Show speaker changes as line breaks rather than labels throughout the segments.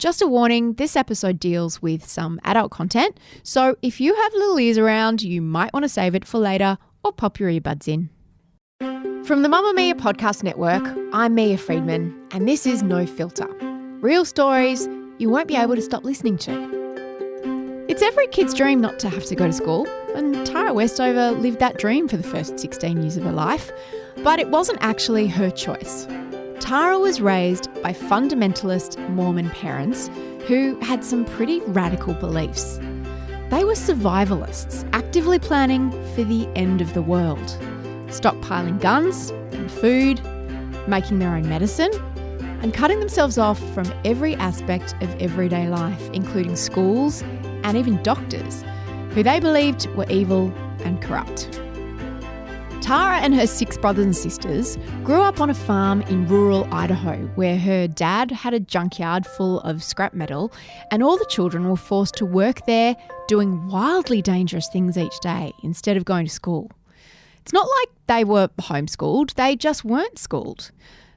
Just a warning, this episode deals with some adult content, so if you have little ears around, you might want to save it for later or pop your earbuds in. From the Mamma Mia podcast network, I'm Mia Friedman, and this is No Filter. Real stories you won't be able to stop listening to. It's every kid's dream not to have to go to school, and Tara Westover lived that dream for the first 16 years of her life, but it wasn't actually her choice. Tara was raised by fundamentalist Mormon parents who had some pretty radical beliefs. They were survivalists, actively planning for the end of the world, stockpiling guns and food, making their own medicine, and cutting themselves off from every aspect of everyday life, including schools and even doctors, who they believed were evil and corrupt. Tara and her 6 brothers and sisters grew up on a farm in rural Idaho where her dad had a junkyard full of scrap metal, and all the children were forced to work there doing wildly dangerous things each day instead of going to school. It's not like they were homeschooled, they just weren't schooled.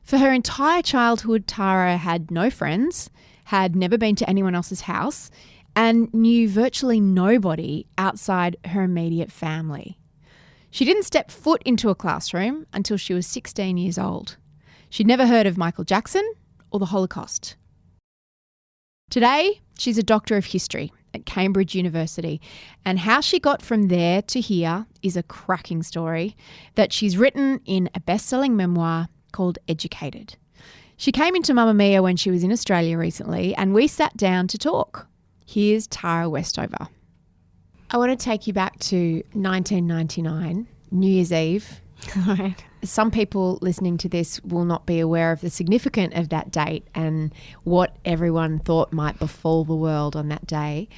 For her entire childhood, Tara had no friends, had never been to anyone else's house, and knew virtually nobody outside her immediate family. She didn't step foot into a classroom until she was 16 years old. She'd never heard of Michael Jackson or the Holocaust. Today, she's a Doctor of History at Cambridge University, and how she got from there to here is a cracking story that she's written in a best-selling memoir called Educated. She came into Mamma Mia when she was in Australia recently, and we sat down to talk. Here's Tara Westover. I want to take you back to 1999, New Year's Eve.
Right.
Some people listening to this will not be aware of the significance of that date and what everyone thought might befall the world on that day.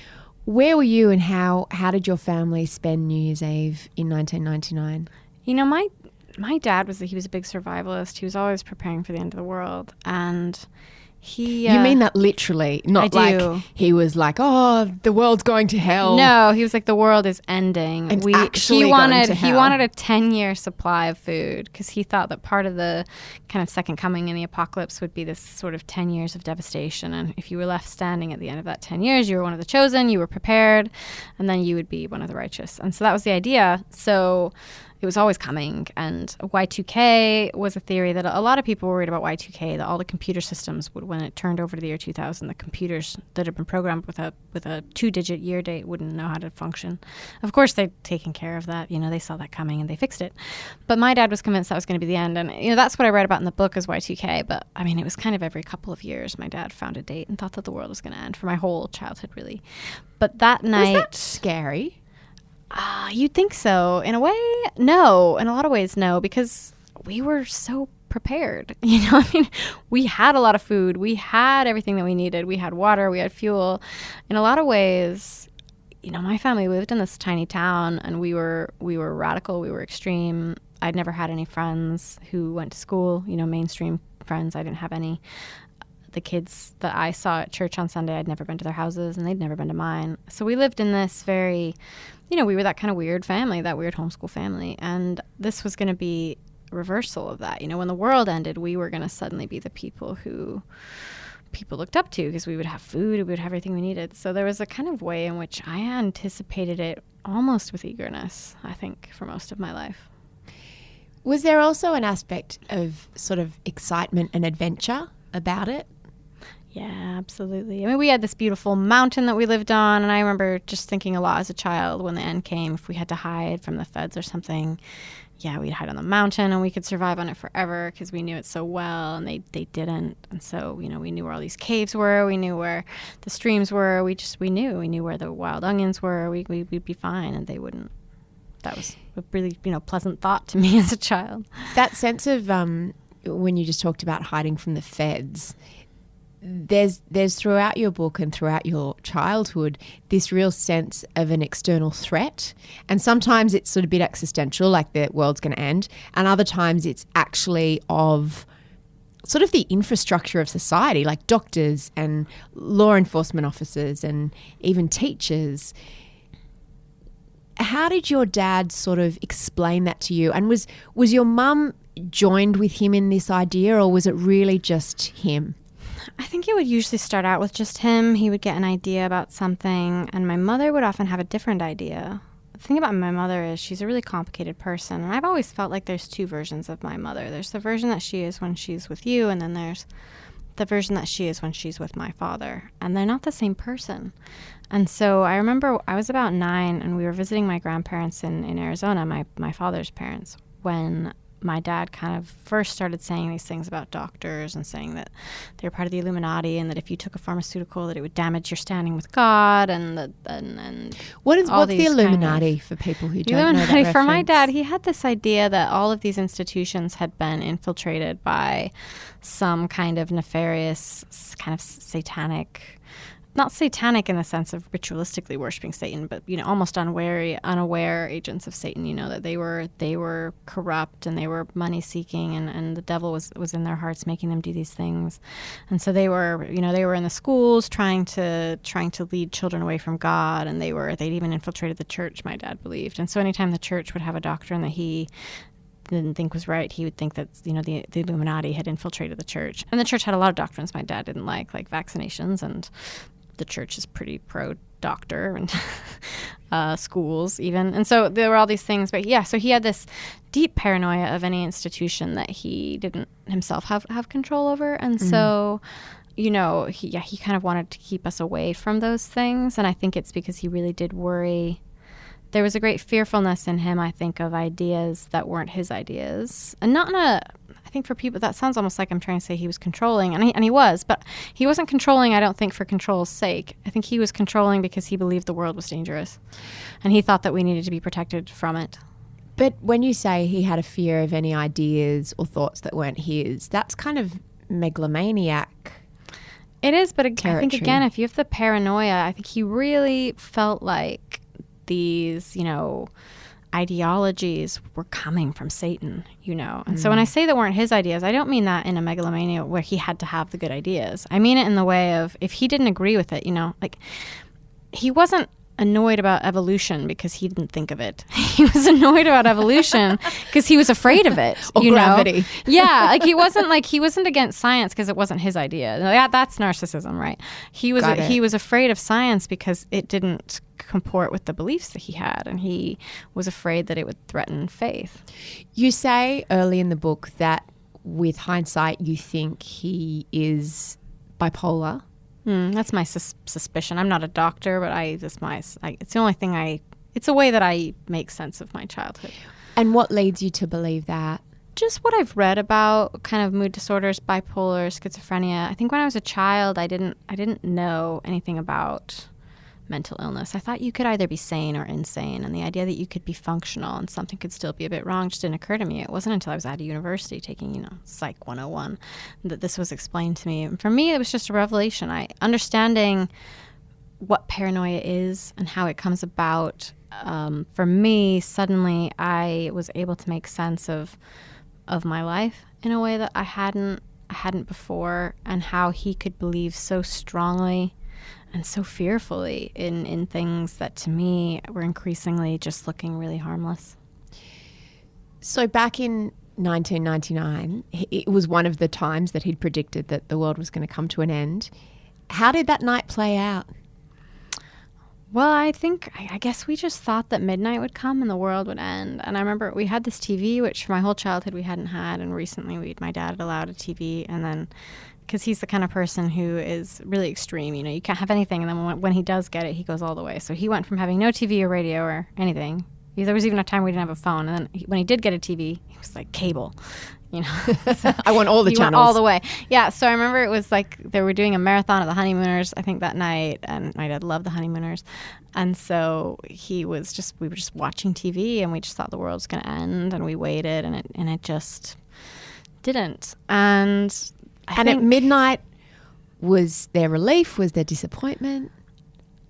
Where were you, and how did your family spend New Year's Eve in 1999?
You know, my dad he was a big survivalist. He was always preparing for the end of the world, and he...
You mean that literally, not like he was like, oh, the world's going to hell.
No, he was like, the world is ending.
And
He wanted a 10-year supply of food because he thought that part of the kind of second coming in the apocalypse would be this sort of 10 years of devastation. And if you were left standing at the end of that 10 years, you were one of the chosen, you were prepared, and then you would be one of the righteous. And so that was the idea. So it was always coming. And Y2K was a theory that a lot of people were worried about Y2K, that all the computer systems would, when it turned over to the year 2000, the computers that had been programmed with a 2-digit year date wouldn't know how to function. Of course, they'd taken care of that. You know, they saw that coming and they fixed it. But my dad was convinced that was going to be the end. And, you know, that's what I read about in the book is Y2K. But, I mean, it was kind of every couple of years my dad found a date and thought that the world was going to end for my whole childhood, really. But that night...
Was that scary?
You'd think so. In a way, no. In a lot of ways, no, because we were so prepared. You know, I mean, we had a lot of food. We had everything that we needed. We had water. We had fuel. In a lot of ways, you know, my family lived in this tiny town, and we were radical. We were extreme. I'd never had any friends who went to school, you know, mainstream friends. I didn't have any. The kids that I saw at church on Sunday, I'd never been to their houses, and they'd never been to mine. So we lived in this very, you know, we were that kind of weird family, that weird homeschool family. And this was going to be a reversal of that. You know, when the world ended, we were going to suddenly be the people who people looked up to because we would have food, we would have everything we needed. So there was a kind of way in which I anticipated it almost with eagerness, I think, for most of my life.
Was there also an aspect of sort of excitement and adventure about it?
Yeah, absolutely. I mean, we had this beautiful mountain that we lived on, and I remember just thinking a lot as a child when the end came, if we had to hide from the feds or something, yeah, we'd hide on the mountain and we could survive on it forever because we knew it so well, and they didn't. And so, you know, we knew where all these caves were, we knew where the streams were, we knew where the wild onions were, we'd be fine, and they wouldn't. That was a really, you know, pleasant thought to me as a child.
That sense of when you just talked about hiding from the feds, there's throughout your book and throughout your childhood this real sense of an external threat, and sometimes it's sort of a bit existential, like the world's going to end, and other times it's actually of sort of the infrastructure of society, like doctors and law enforcement officers and even teachers. How did your dad sort of explain that to you? And was your mum joined with him in this idea, or was it really just him?
I think it would usually start out with just him. He would get an idea about something, and my mother would often have a different idea. The thing about my mother is she's a really complicated person, and I've always felt like there's two versions of my mother. There's the version that she is when she's with you, and then there's the version that she is when she's with my father, and they're not the same person. And so I remember I was about 9, and we were visiting my grandparents in Arizona, my father's parents, when my dad kind of first started saying these things about doctors and saying that they're part of the Illuminati and that if you took a pharmaceutical that it would damage your standing with God and
what's the Illuminati for people who don't know that reference?
For my dad, he had this idea that all of these institutions had been infiltrated by some kind of nefarious, kind of satanic, not satanic in the sense of ritualistically worshiping Satan, but, almost unaware agents of Satan, that they were corrupt and they were money seeking and the devil was in their hearts making them do these things. And so they were in the schools trying to lead children away from God, and they'd even infiltrated the church, my dad believed. And so anytime the church would have a doctrine that he didn't think was right, he would think that the Illuminati had infiltrated the church. And the church had a lot of doctrines my dad didn't like vaccinations, and the church is pretty pro-doctor and schools even. And so there were all these things. But yeah, so he had this deep paranoia of any institution that he didn't himself have control over. And so, he kind of wanted to keep us away from those things. And I think it's because he really did worry. There was a great fearfulness in him, I think, of ideas that weren't his ideas. And not in a... I think for people, that sounds almost like I'm trying to say he was controlling, and he was, but he wasn't controlling, I don't think, for control's sake. I think he was controlling because he believed the world was dangerous, and he thought that we needed to be protected from it.
But when you say he had a fear of any ideas or thoughts that weren't his, that's kind of megalomaniac.
It is, but I think, again, if you have the paranoia, I think he really felt like these, ideologies were coming from Satan, And so when I say that weren't his ideas, I don't mean that in a megalomania where he had to have the good ideas. I mean it in the way of if he didn't agree with it, he wasn't annoyed about evolution because he didn't think of it. He was annoyed about evolution because he was afraid of it.
Or gravity.
Yeah, he wasn't against science because it wasn't his idea. That's narcissism, right? He was afraid of science because it didn't comport with the beliefs that he had, and he was afraid that it would threaten faith.
You say early in the book that with hindsight you think he is bipolar.
That's my suspicion. I'm not a doctor, but it's the only thing it's a way that I make sense of my childhood.
And what leads you to believe that?
Just what I've read about kind of mood disorders, bipolar, schizophrenia. I think when I was a child, I didn't know anything about mental illness. I thought you could either be sane or insane, and the idea that you could be functional and something could still be a bit wrong just didn't occur to me. It wasn't until I was at a university taking, Psych 101 that this was explained to me. And for me, it was just a revelation. Understanding what paranoia is and how it comes about. For me, suddenly I was able to make sense of my life in a way that I hadn't before, and how he could believe so strongly and so fearfully in things that to me were increasingly just looking really harmless.
So back in 1999, it was one of the times that he'd predicted that the world was going to come to an end. How did that night play out?
Well, I guess we just thought that midnight would come and the world would end. And I remember we had this TV, which for my whole childhood we hadn't had. And recently my dad had allowed a TV. And then, because he's the kind of person who is really extreme, you can't have anything. And then when he does get it, he goes all the way. So he went from having no TV or radio or anything. There was even a time we didn't have a phone. And then when he did get a TV, he was like, cable.
So I want all the channels.
Went all the way. Yeah, so I remember it was like they were doing a marathon of the Honeymooners, I think, that night, and my dad loved the Honeymooners. And so we were just watching TV, and we just thought the world was going to end, and we waited, and it just didn't. And
at midnight, was there relief? Was there disappointment?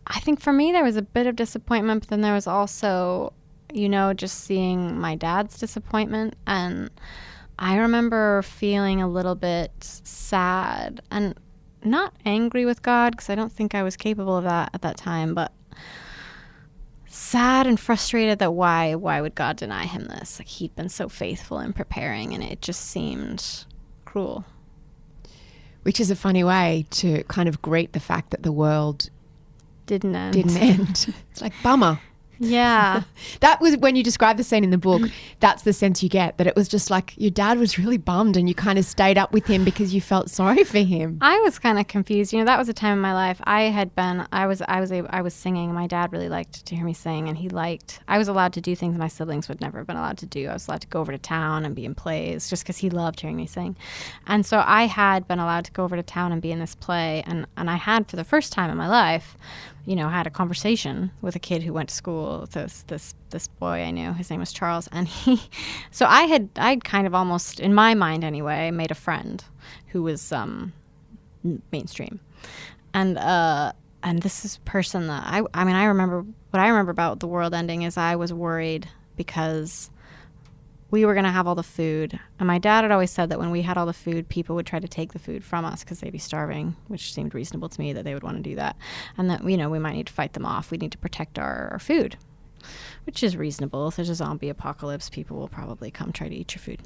I think for me there was a bit of disappointment, but then there was also, just seeing my dad's disappointment. And I remember feeling a little bit sad and not angry with God, because I don't think I was capable of that at that time, but sad and frustrated that why would God deny him this? Like, he'd been so faithful in preparing, and it just seemed cruel.
Which is a funny way to kind of greet the fact that the world
Didn't end.
It's like, bummer.
Yeah.
That was when you describe the scene in the book, that's the sense you get, that it was just like your dad was really bummed and you kind of stayed up with him because you felt sorry for him.
I was kind of confused. You know, that was a time in my life I was singing. My dad really liked to hear me sing, and I was allowed to do things my siblings would never have been allowed to do. I was allowed to go over to town and be in plays just because he loved hearing me sing. And so I had been allowed to go over to town and be in this play, and I had, for the first time in my life, you know, had a conversation with a kid who went to school with this boy I knew. His name was Charles, and I'd kind of almost, in my mind anyway, made a friend who was mainstream, and this is a person that I remember what I remember about the world ending is I was worried because we were going to have all the food. And my dad had always said that when we had all the food, people would try to take the food from us because they'd be starving, which seemed reasonable to me that they would want to do that. And that, you know, we might need to fight them off. We need to protect our food, which is reasonable. If there's a zombie apocalypse, people will probably come try to eat your food.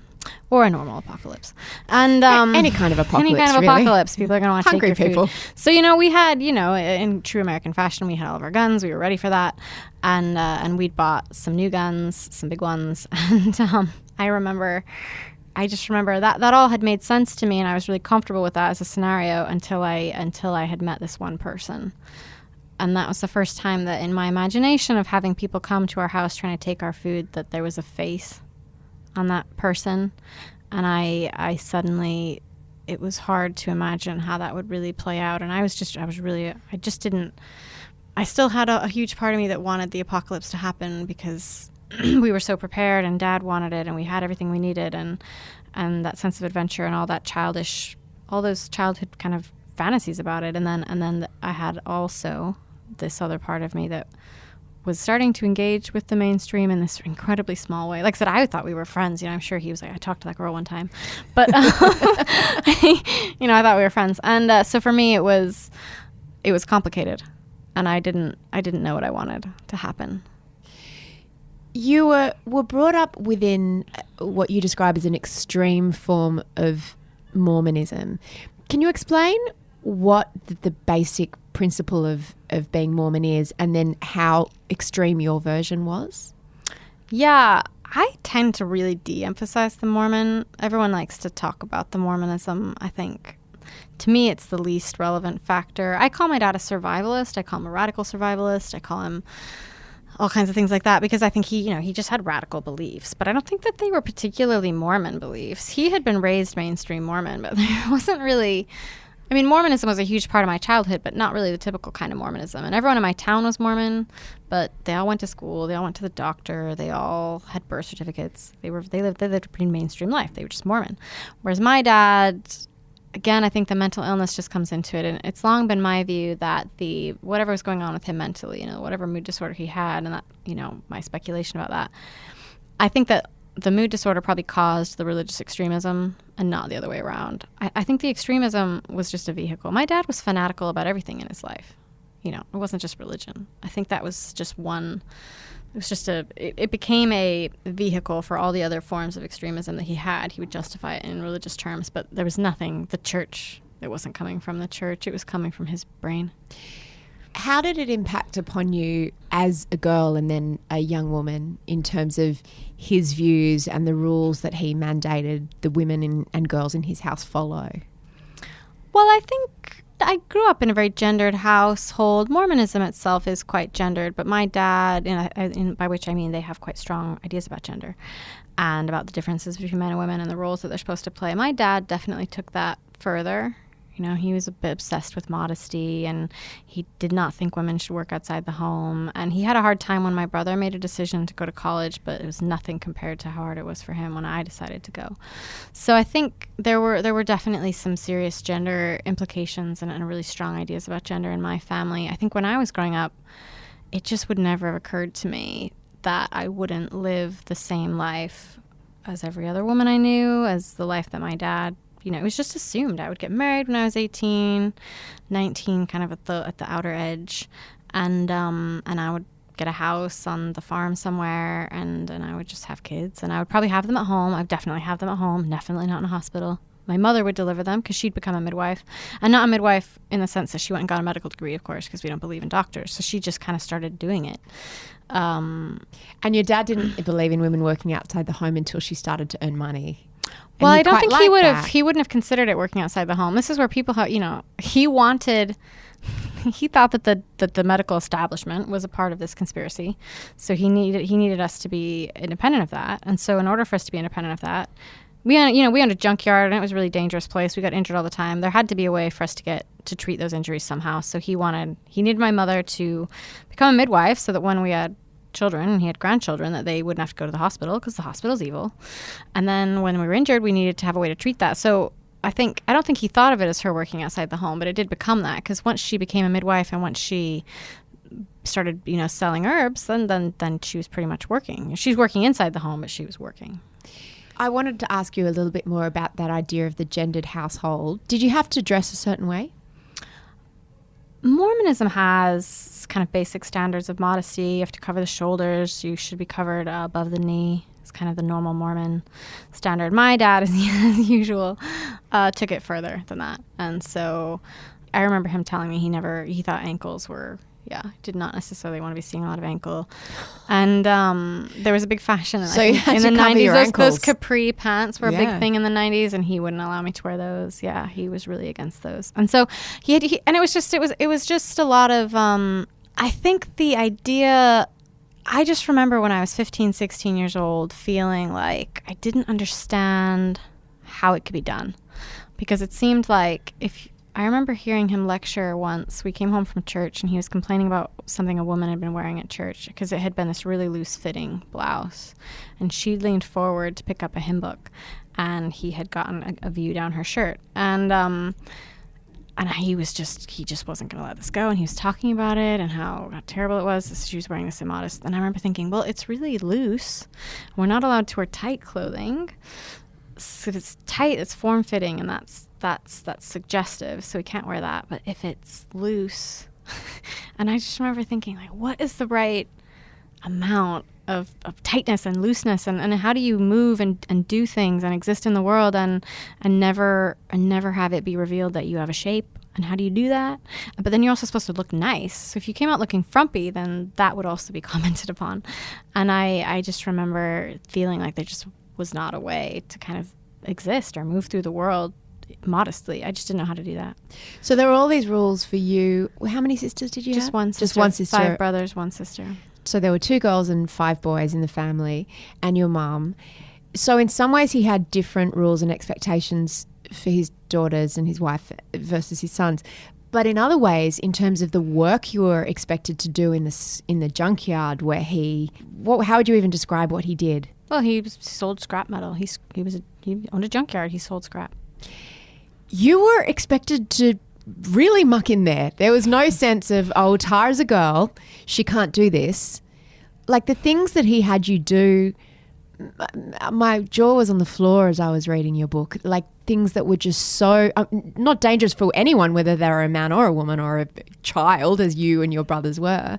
Or a normal apocalypse. And
any kind of apocalypse,
apocalypse, people are going to want to take your
people.
food. So, you know, we had, you know, in true American fashion, we had all of our guns. We were ready for that. And we'd bought some new guns, some big ones. And I just remember that all had made sense to me, and I was really comfortable with that as a scenario until I had met this one person. And that was the first time that in my imagination of having people come to our house trying to take our food, that there was a face on that person. And I suddenly, it was hard to imagine how that would really play out. And I still had a huge part of me that wanted the apocalypse to happen because we were so prepared, and Dad wanted it, and we had everything we needed, and that sense of adventure and all those childhood kind of fantasies about it. And then I had also this other part of me that was starting to engage with the mainstream in this incredibly small way. Like I said, I thought we were friends. You know, I'm sure he was like, I talked to that girl one time, but you know, I thought we were friends. And so for me, it was complicated, and I didn't know what I wanted to happen.
You were brought up within what you describe as an extreme form of Mormonism. Can you explain what the basic principle of being Mormon is, and then how extreme your version was?
Yeah, I tend to really de-emphasize the Mormon. Everyone likes to talk about the Mormonism, I think. To me, it's the least relevant factor. I call my dad a survivalist. I call him a radical survivalist. I call him all kinds of things like that because I think he just had radical beliefs. But I don't think that they were particularly Mormon beliefs. He had been raised mainstream Mormon, but there wasn't really... I mean, Mormonism was a huge part of my childhood, but not really the typical kind of Mormonism. And everyone in my town was Mormon, but they all went to school. They all went to the doctor. They all had birth certificates. They lived a pretty mainstream life. They were just Mormon. Whereas my dad, again, I think the mental illness just comes into it. And it's long been my view that whatever was going on with him mentally, you know, whatever mood disorder he had, and that, you know, my speculation about that, I think that the mood disorder probably caused the religious extremism and not the other way around. I think the extremism was just a vehicle. My dad was fanatical about everything in his life. You know, it wasn't just religion. I think that was just one. It was just it became a vehicle for all the other forms of extremism that he had. He would justify it in religious terms, but there was nothing, the church, it wasn't coming from the church. It was coming from his brain.
How did it impact upon you as a girl and then a young woman in terms of his views and the rules that he mandated the women and girls in his house follow?
Well, I think I grew up in a very gendered household. Mormonism itself is quite gendered, but my dad, by which I mean they have quite strong ideas about gender and about the differences between men and women and the roles that they're supposed to play. My dad definitely took that further. You know, he was a bit obsessed with modesty, and he did not think women should work outside the home. And he had a hard time when my brother made a decision to go to college, but it was nothing compared to how hard it was for him when I decided to go. So I think there were definitely some serious gender implications and really strong ideas about gender in my family. I think when I was growing up, it just would never have occurred to me that I wouldn't live the same life as every other woman I knew, as the life that my dad. You know, it was just assumed I would get married when I was 18, 19, kind of at the outer edge, and I would get a house on the farm somewhere, and I would just have kids, and I would probably have them at home. I would definitely have them at home, definitely not in a hospital. My mother would deliver them because she'd become a midwife. And not a midwife in the sense that she went and got a medical degree, of course, because we don't believe in doctors. So she just kind of started doing it.
And your dad didn't believe in women working outside the home until she started to earn money.
Well, I don't think he wouldn't have considered it working outside the home. This is where people have, he thought that the medical establishment was a part of this conspiracy. So he needed us to be independent of that. And so in order for us to be independent of that, we owned a junkyard, and it was a really dangerous place. We got injured all the time. There had to be a way for us to treat those injuries somehow. So he needed my mother to become a midwife so that when we had children and he had grandchildren, that they wouldn't have to go to the hospital because the hospital's evil. And then when we were injured, we needed to have a way to treat that. So I don't think he thought of it as her working outside the home, but it did become that, because once she became a midwife and once she started, selling herbs, then she was pretty much working. She's working inside the home, but she was working.
I wanted to ask you a little bit more about that idea of the gendered household. Did you have to dress a certain way?
Mormonism has kind of basic standards of modesty. You have to cover the shoulders. You should be covered above the knee. It's kind of the normal Mormon standard. My dad, as usual, took it further than that. And so I remember him telling me he thought ankles were, did not necessarily want to be seeing a lot of ankle. And there was a big fashion in the 90s. Those capri pants were a big thing in the 90s, and he wouldn't allow me to wear those. Yeah, he was really against those. And so and it was just a lot of, I think the idea, I just remember when I was 15, 16 years old feeling like I didn't understand how it could be done, because it seemed like I remember hearing him lecture once. We came home from church and he was complaining about something a woman had been wearing at church, because it had been this really loose-fitting blouse. And she leaned forward to pick up a hymn book, and he had gotten a view down her shirt. And he just wasn't going to let this go. And he was talking about it and how terrible it was. She was wearing this immodest. And I remember thinking, well, it's really loose. We're not allowed to wear tight clothing. So if it's tight, it's form-fitting, and that's suggestive, so we can't wear that. But if it's loose, and I just remember thinking, like, what is the right amount of tightness and looseness, and how do you move and do things and exist in the world and never have it be revealed that you have a shape? And how do you do that? But then you're also supposed to look nice. So if you came out looking frumpy, then that would also be commented upon. And I just remember feeling like there just was not a way to kind of exist or move through the world modestly. I just didn't know how to do that.
So there were all these rules for you. How many sisters did you have?
Just one sister.
Just one sister.
5 brothers, 1 sister.
So there were 2 girls and 5 boys in the family, and your mum. So in some ways he had different rules and expectations for his daughters and his wife versus his sons. But in other ways, in terms of the work you were expected to do in the junkyard, where how would you even describe what he did?
Well, he sold scrap metal. He owned a junkyard. He sold scrap.
You were expected to really muck in there. There was no sense of, oh, Tara's a girl, she can't do this. Like the things that he had you do, my jaw was on the floor as I was reading your book. Like things that were just so not dangerous for anyone, whether they were a man or a woman or a child, as you and your brothers were.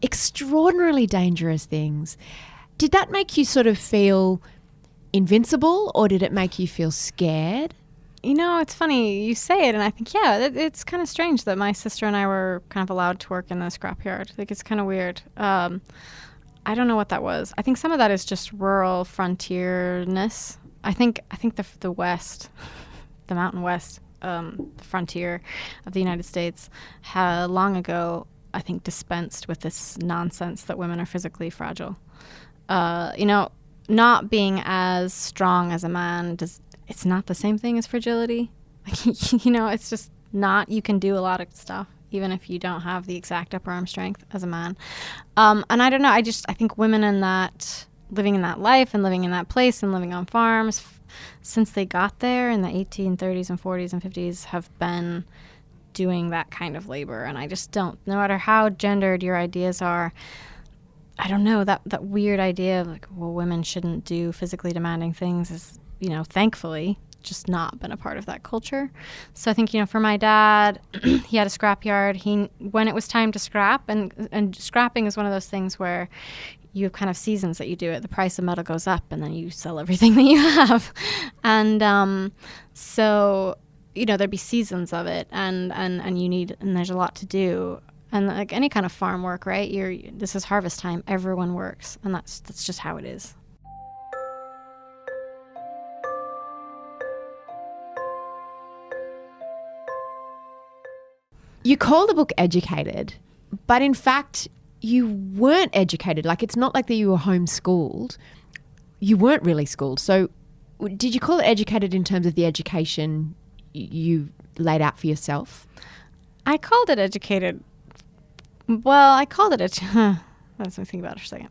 Extraordinarily dangerous things. Did that make you sort of feel invincible, or did it make you feel scared?
It's funny you say it, and I think, it's kind of strange that my sister and I were kind of allowed to work in the scrapyard. Like, it's kind of weird. I don't know what that was. I think some of that is just rural frontierness. I think the West, the Mountain West, frontier of the United States, had long ago, I think, dispensed with this nonsense that women are physically fragile. Not being as strong as a man it's not the same thing as fragility. It's just not. You can do a lot of stuff even if you don't have the exact upper arm strength as a man. And I don't know. I think women living in that life and living in that place and living on farms since they got there in the 1830s and 40s and 50s have been doing that kind of labor. And I just don't. No matter how gendered your ideas are, I don't know, that weird idea of like, well, women shouldn't do physically demanding things is, thankfully just not been a part of that culture. So I think, for my dad, he had a scrapyard. When it was time to scrap, and scrapping is one of those things where you have kind of seasons that you do it. The price of metal goes up and then you sell everything that you have. And so, there'd be seasons of it and there's a lot to do. And like any kind of farm work, right? This is harvest time. Everyone works. And that's just how it is.
You call the book Educated, but in fact, you weren't educated. Like, it's not like that you were homeschooled. You weren't really schooled. So did you call it Educated in terms of the education you laid out for yourself?
I called it Educated. Well, let's me think about it for a second.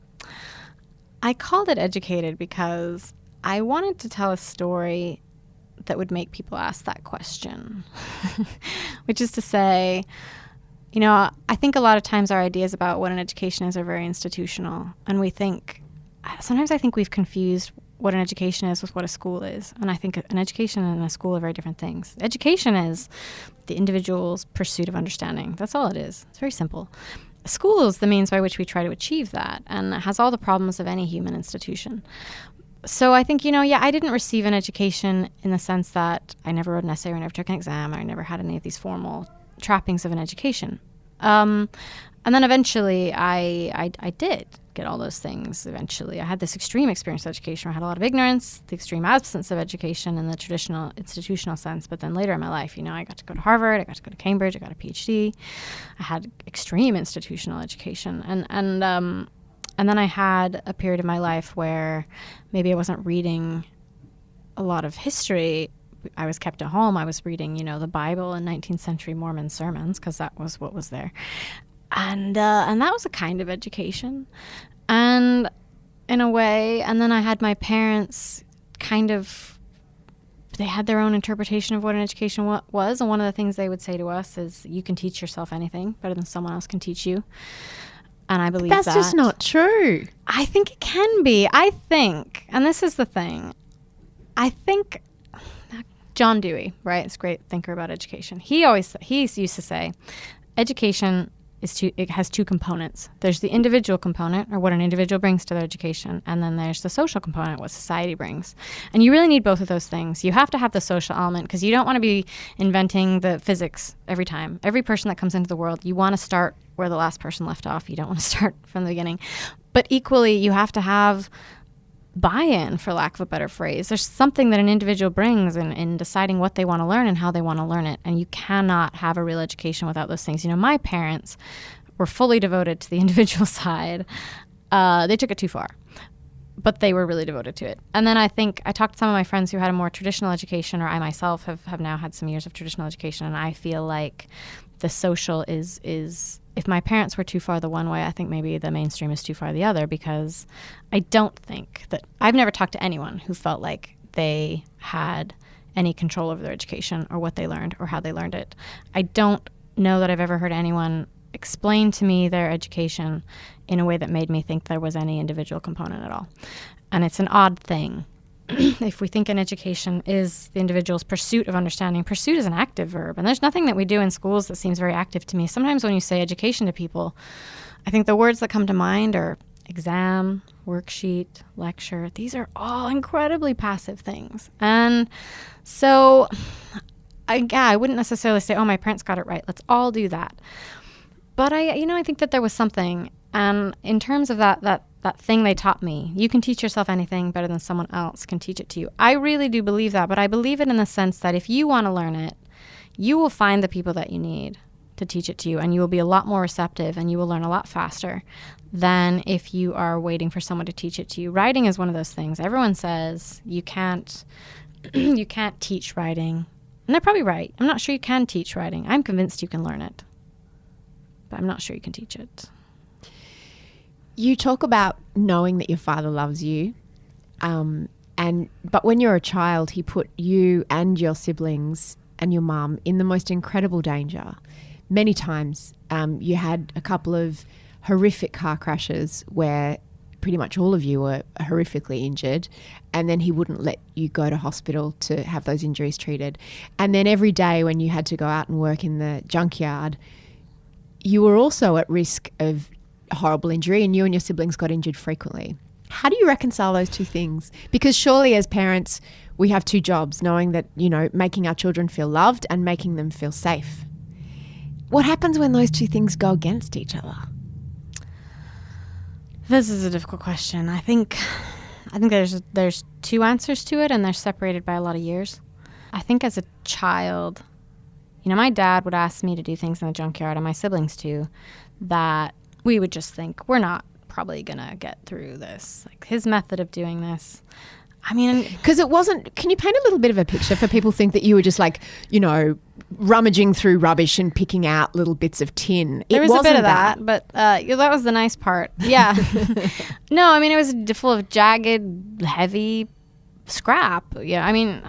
I called it Educated because I wanted to tell a story that would make people ask that question, which is to say, I think a lot of times our ideas about what an education is are very institutional. And sometimes I think we've confused what an education is with what a school is. And I think an education and a school are very different things. Education is the individual's pursuit of understanding. That's all it is. It's very simple. A school is the means by which we try to achieve that, and it has all the problems of any human institution. So I think, I didn't receive an education in the sense that I never wrote an essay or I never took an exam or I never had any of these formal trappings of an education. And then eventually I did get all those things eventually. I had this extreme experience of education where I had a lot of ignorance, the extreme absence of education in the traditional institutional sense. But then later in my life, I got to go to Harvard, I got to go to Cambridge, I got a PhD. I had extreme institutional education. And then I had a period of my life where maybe I wasn't reading a lot of history. I was kept at home. I was reading, the Bible and 19th century Mormon sermons because that was what was there. And that was a kind of education. And in a way, and then I had my parents they had their own interpretation of what an education was. And one of the things they would say to us is, you can teach yourself anything better than someone else can teach you. And I believe
that's just not true.
I think it can be. I think, and this is the thing, I think John Dewey, right, is a great thinker about education. He used to say, education it has two components. There's the individual component, or what an individual brings to their education, and then there's the social component, what society brings. And you really need both of those things. You have to have the social element because you don't want to be inventing the physics every time. Every person that comes into the world, you want to start where the last person left off. You don't want to start from the beginning. But equally, you have to have buy-in, for lack of a better phrase. There's something that an individual brings in deciding what they want to learn and how they want to learn it. And you cannot have a real education without those things. My parents were fully devoted to the individual side. They took it too far, but they were really devoted to it. And then I think I talked to some of my friends who had a more traditional education, or I myself have now had some years of traditional education, and I feel like the social is if my parents were too far the one way, I think maybe the mainstream is too far the other, because I don't think that I've never talked to anyone who felt like they had any control over their education or what they learned or how they learned it. I don't know that I've ever heard anyone explain to me their education in a way that made me think there was any individual component at all. And it's an odd thing. If we think an education is the individual's pursuit of understanding, pursuit is an active verb. And there's nothing that we do in schools that seems very active to me. Sometimes when you say education to people, I think the words that come to mind are exam, worksheet, lecture. These are all incredibly passive things. And so I wouldn't necessarily say, oh, my parents got it right. Let's all do that. But I think that there was something. And in terms of that thing they taught me, you can teach yourself anything better than someone else can teach it to you. I really do believe that, but I believe it in the sense that if you want to learn it, you will find the people that you need to teach it to you, and you will be a lot more receptive and you will learn a lot faster than if you are waiting for someone to teach it to you. Writing is one of those things. Everyone says you can't teach writing. And they're probably right. I'm not sure you can teach writing. I'm convinced you can learn it, but I'm not sure you can teach it.
You talk about knowing that your father loves you, but when you're a child, he put you and your siblings and your mum in the most incredible danger. Many times you had a couple of horrific car crashes where pretty much all of you were horrifically injured, and then he wouldn't let you go to hospital to have those injuries treated. And then every day when you had to go out and work in the junkyard, you were also at risk of a horrible injury and you and your siblings got injured frequently. How do you reconcile those two things? Because surely as parents, we have two jobs, knowing that, you know, making our children feel loved and making them feel safe. What happens when those two things go against each other?
This is a difficult question. I think there's two answers to it, and they're separated by a lot of years. I think as a child, you know, my dad would ask me to do things in the junkyard, and my siblings too, that we would just think, we're not probably going to get through this. Like, his method of doing this, I mean...
Because it wasn't... Can you paint a little bit of a picture for people think that you were just like, you know, rummaging through rubbish and picking out little bits of tin?
There was a bit of that, but that was the nice part. Yeah. No, I mean, it was full of jagged, heavy scrap. Yeah, I mean,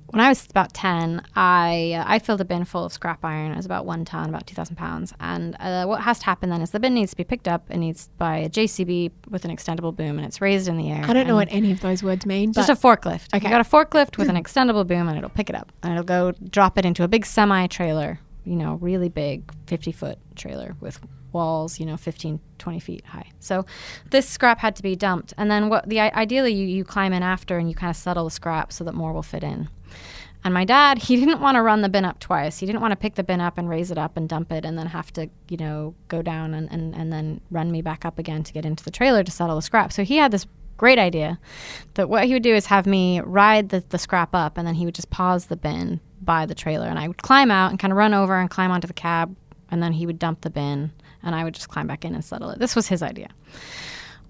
when I was about 10, I filled a bin full of scrap iron. It was about 1 ton, about 2,000 pounds. And what has to happen then is the bin needs to be picked up. It needs by a JCB with an extendable boom, and it's raised in the air.
I don't know what any of those words mean.
Just a forklift.
Okay.
You got a forklift with an extendable boom, and it'll pick it up. And it'll go drop it into a big semi-trailer, you know, really big 50-foot trailer with walls, you know, 15, 20 feet high. So this scrap had to be dumped. And then ideally you climb in after and you kind of settle the scrap so that more will fit in. And my dad, he didn't want to run the bin up twice. He didn't want to pick the bin up and raise it up and dump it and then have to, you know, go down and then run me back up again to get into the trailer to settle the scrap. So he had this great idea that what he would do is have me ride the scrap up, and then he would just pause the bin by the trailer. And I would climb out and kind of run over and climb onto the cab, and then he would dump the bin, and I would just climb back in and settle it. This was his idea.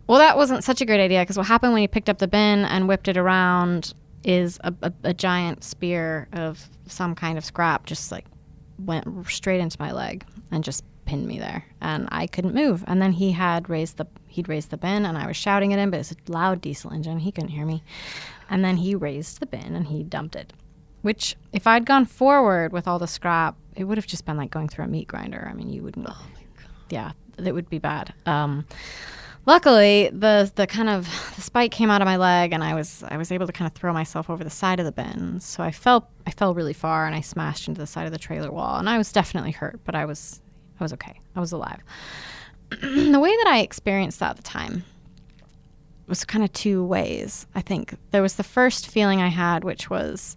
Well, that wasn't such a great idea, because what happened when he picked up the bin and whipped it around is a giant spear of some kind of scrap just like went straight into my leg and just pinned me there, and I couldn't move. And then he'd raised the bin, and I was shouting at him, but it's a loud diesel engine. He couldn't hear me. And then he raised the bin and he dumped it, which if I'd gone forward with all the scrap, it would have just been like going through a meat grinder. I mean, you wouldn't. Oh my God. Yeah, it would be bad. Luckily, the spike came out of my leg, and I was able to kind of throw myself over the side of the bin. So I fell really far, and I smashed into the side of the trailer wall, and I was definitely hurt, but I was okay. I was alive. The way that I experienced that at the time was kind of two ways. I think there was the first feeling I had, which was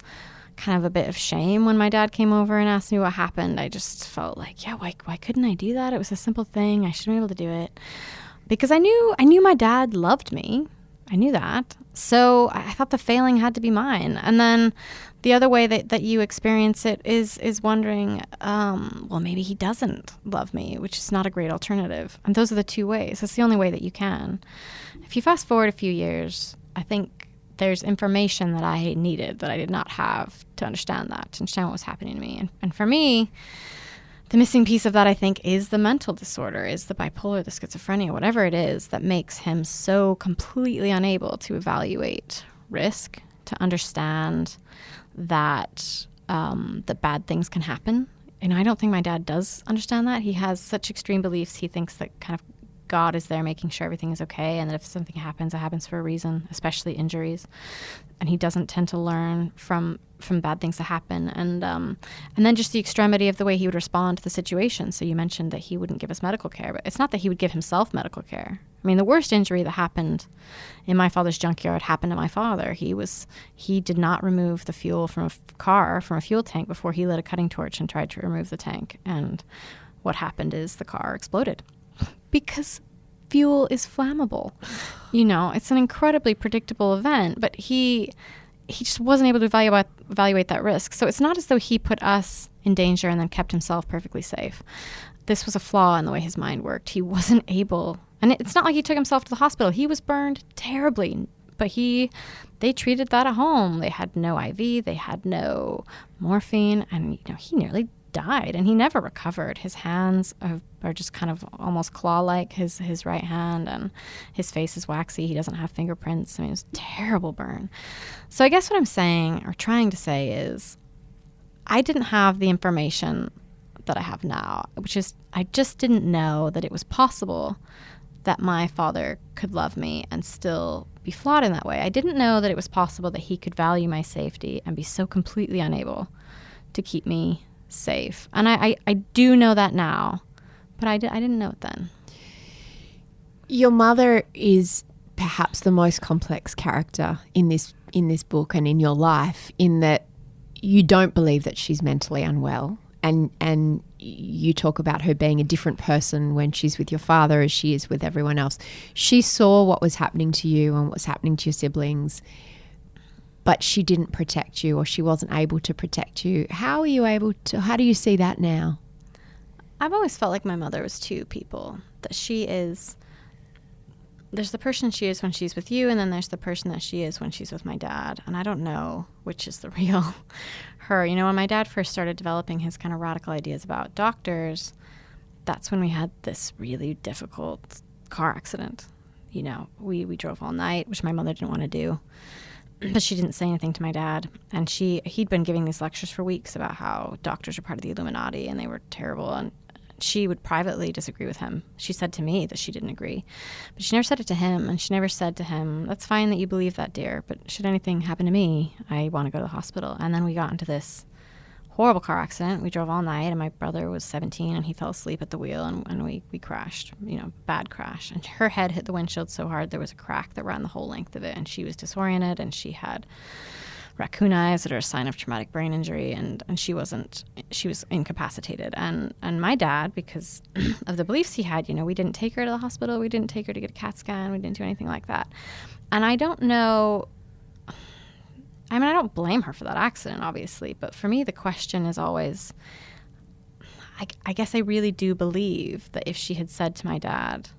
kind of a bit of shame when my dad came over and asked me what happened. I just felt like, yeah, why couldn't I do that? It was a simple thing. I should have been able to do it. Because I knew my dad loved me. I knew that. So I thought the failing had to be mine. And then the other way that you experience it is wondering, well, maybe he doesn't love me, which is not a great alternative. And those are the two ways. That's the only way that you can. If you fast forward a few years, I think there's information that I needed that I did not have to understand what was happening to me. And for me, the missing piece of that, I think, is the mental disorder, is the bipolar, the schizophrenia, whatever it is that makes him so completely unable to evaluate risk, to understand that bad things can happen. And I don't think my dad does understand that. He has such extreme beliefs. He thinks that kind of God is there making sure everything is okay, and that if something happens, it happens for a reason, especially injuries. And he doesn't tend to learn from bad things that happen. And then just the extremity of the way he would respond to the situation. So you mentioned that he wouldn't give us medical care, but it's not that he would give himself medical care. I mean, the worst injury that happened in my father's junkyard happened to my father. He did not remove the fuel from a fuel tank before he lit a cutting torch and tried to remove the tank. And what happened is the car exploded. Because fuel is flammable. You know, it's an incredibly predictable event, but he just wasn't able to evaluate that risk. So it's not as though he put us in danger and then kept himself perfectly safe. This was a flaw in the way his mind worked. He wasn't able, and it's not like he took himself to the hospital. He was burned terribly, but they treated that at home. They had no IV, they had no morphine, and you know, he nearly died, and he never recovered. His hands are just kind of almost claw-like, his right hand, and his face is waxy. He doesn't have fingerprints. I mean, it was a terrible burn. So I guess what I'm saying, or trying to say, is I didn't have the information that I have now, which is I just didn't know that it was possible that my father could love me and still be flawed in that way. I didn't know that it was possible that he could value my safety and be so completely unable to keep me safe. And I do know that now, but I didn't know it then.
Your mother is perhaps the most complex character in this book and in your life, in that you don't believe that she's mentally unwell, and you talk about her being a different person when she's with your father as she is with everyone else. She saw what was happening to you and what was happening to your siblings, but she didn't protect you, or she wasn't able to protect you. How do you see that now?
I've always felt like my mother was two people, that there's the person she is when she's with you, and then there's the person that she is when she's with my dad. And I don't know which is the real her. You know, when my dad first started developing his kind of radical ideas about doctors, that's when we had this really difficult car accident. You know, we drove all night, which my mother didn't want to do, but she didn't say anything to my dad. And he'd been giving these lectures for weeks about how doctors are part of the Illuminati and they were terrible, and she would privately disagree with him. She said to me that she didn't agree, but she never said it to him. And she never said to him, that's fine that you believe that, dear, but should anything happen to me, I want to go to the hospital. And then we got into this horrible car accident. We drove all night, and my brother was 17 and he fell asleep at the wheel, and we crashed, bad crash. And her head hit the windshield so hard there was a crack that ran the whole length of it, and she was disoriented, and she had raccoon eyes that are a sign of traumatic brain injury, and she was incapacitated. And my dad, because of the beliefs he had, we didn't take her to the hospital, we didn't take her to get a CAT scan, we didn't do anything like that. And I don't know, I don't blame her for that accident, obviously, but for me the question is always, I guess I really do believe that if she had said to my dad,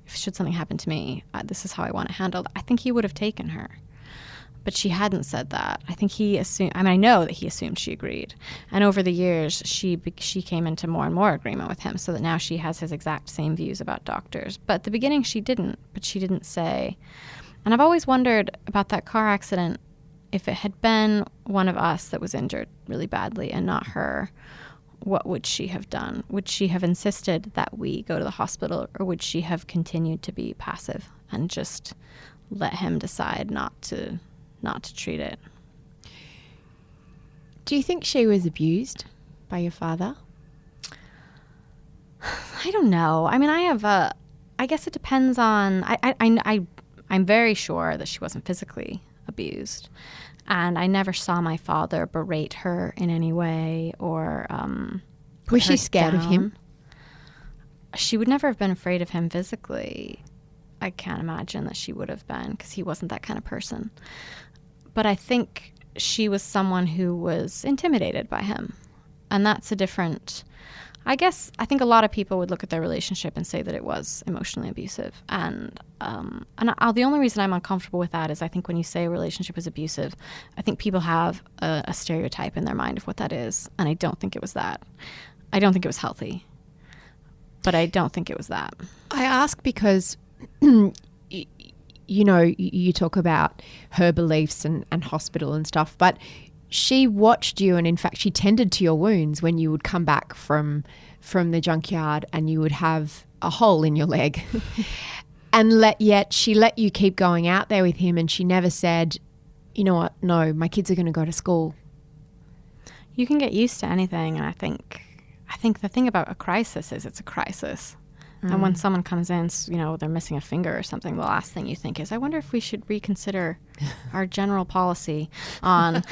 should something happen to me, this is how I want it handled, I think he would have taken her. But she hadn't said that. I think he assumed, I know that he assumed she agreed. And over the years, she came into more and more agreement with him, so that now she has his exact same views about doctors. But at the beginning, she didn't. But she didn't say. And I've always wondered about that car accident, if it had been one of us that was injured really badly and not her, what would she have done? Would she have insisted that we go to the hospital, or would she have continued to be passive and just let him decide not to treat it?
Do you think she was abused by your father?
I don't know. I guess it depends on, I'm very sure that she wasn't physically abused. And I never saw my father berate her in any way or
was she scared of him?
She would never have been afraid of him physically. I can't imagine that she would have been, because he wasn't that kind of person. But I think she was someone who was intimidated by him. And that's a different, I think a lot of people would look at their relationship and say that it was emotionally abusive. And the only reason I'm uncomfortable with that is I think when you say a relationship is abusive, I think people have a stereotype in their mind of what that is. And I don't think it was that. I don't think it was healthy. But I don't think it was that.
I ask because you talk about her beliefs and hospital and stuff, but she watched you, and in fact she tended to your wounds when you would come back from the junkyard and you would have a hole in your leg. And yet she let you keep going out there with him, and she never said, you know what, no, my kids are going to go to school.
You can get used to anything, and I think the thing about a crisis is it's a crisis. And when someone comes in, they're missing a finger or something, the last thing you think is, I wonder if we should reconsider our general policy on,
on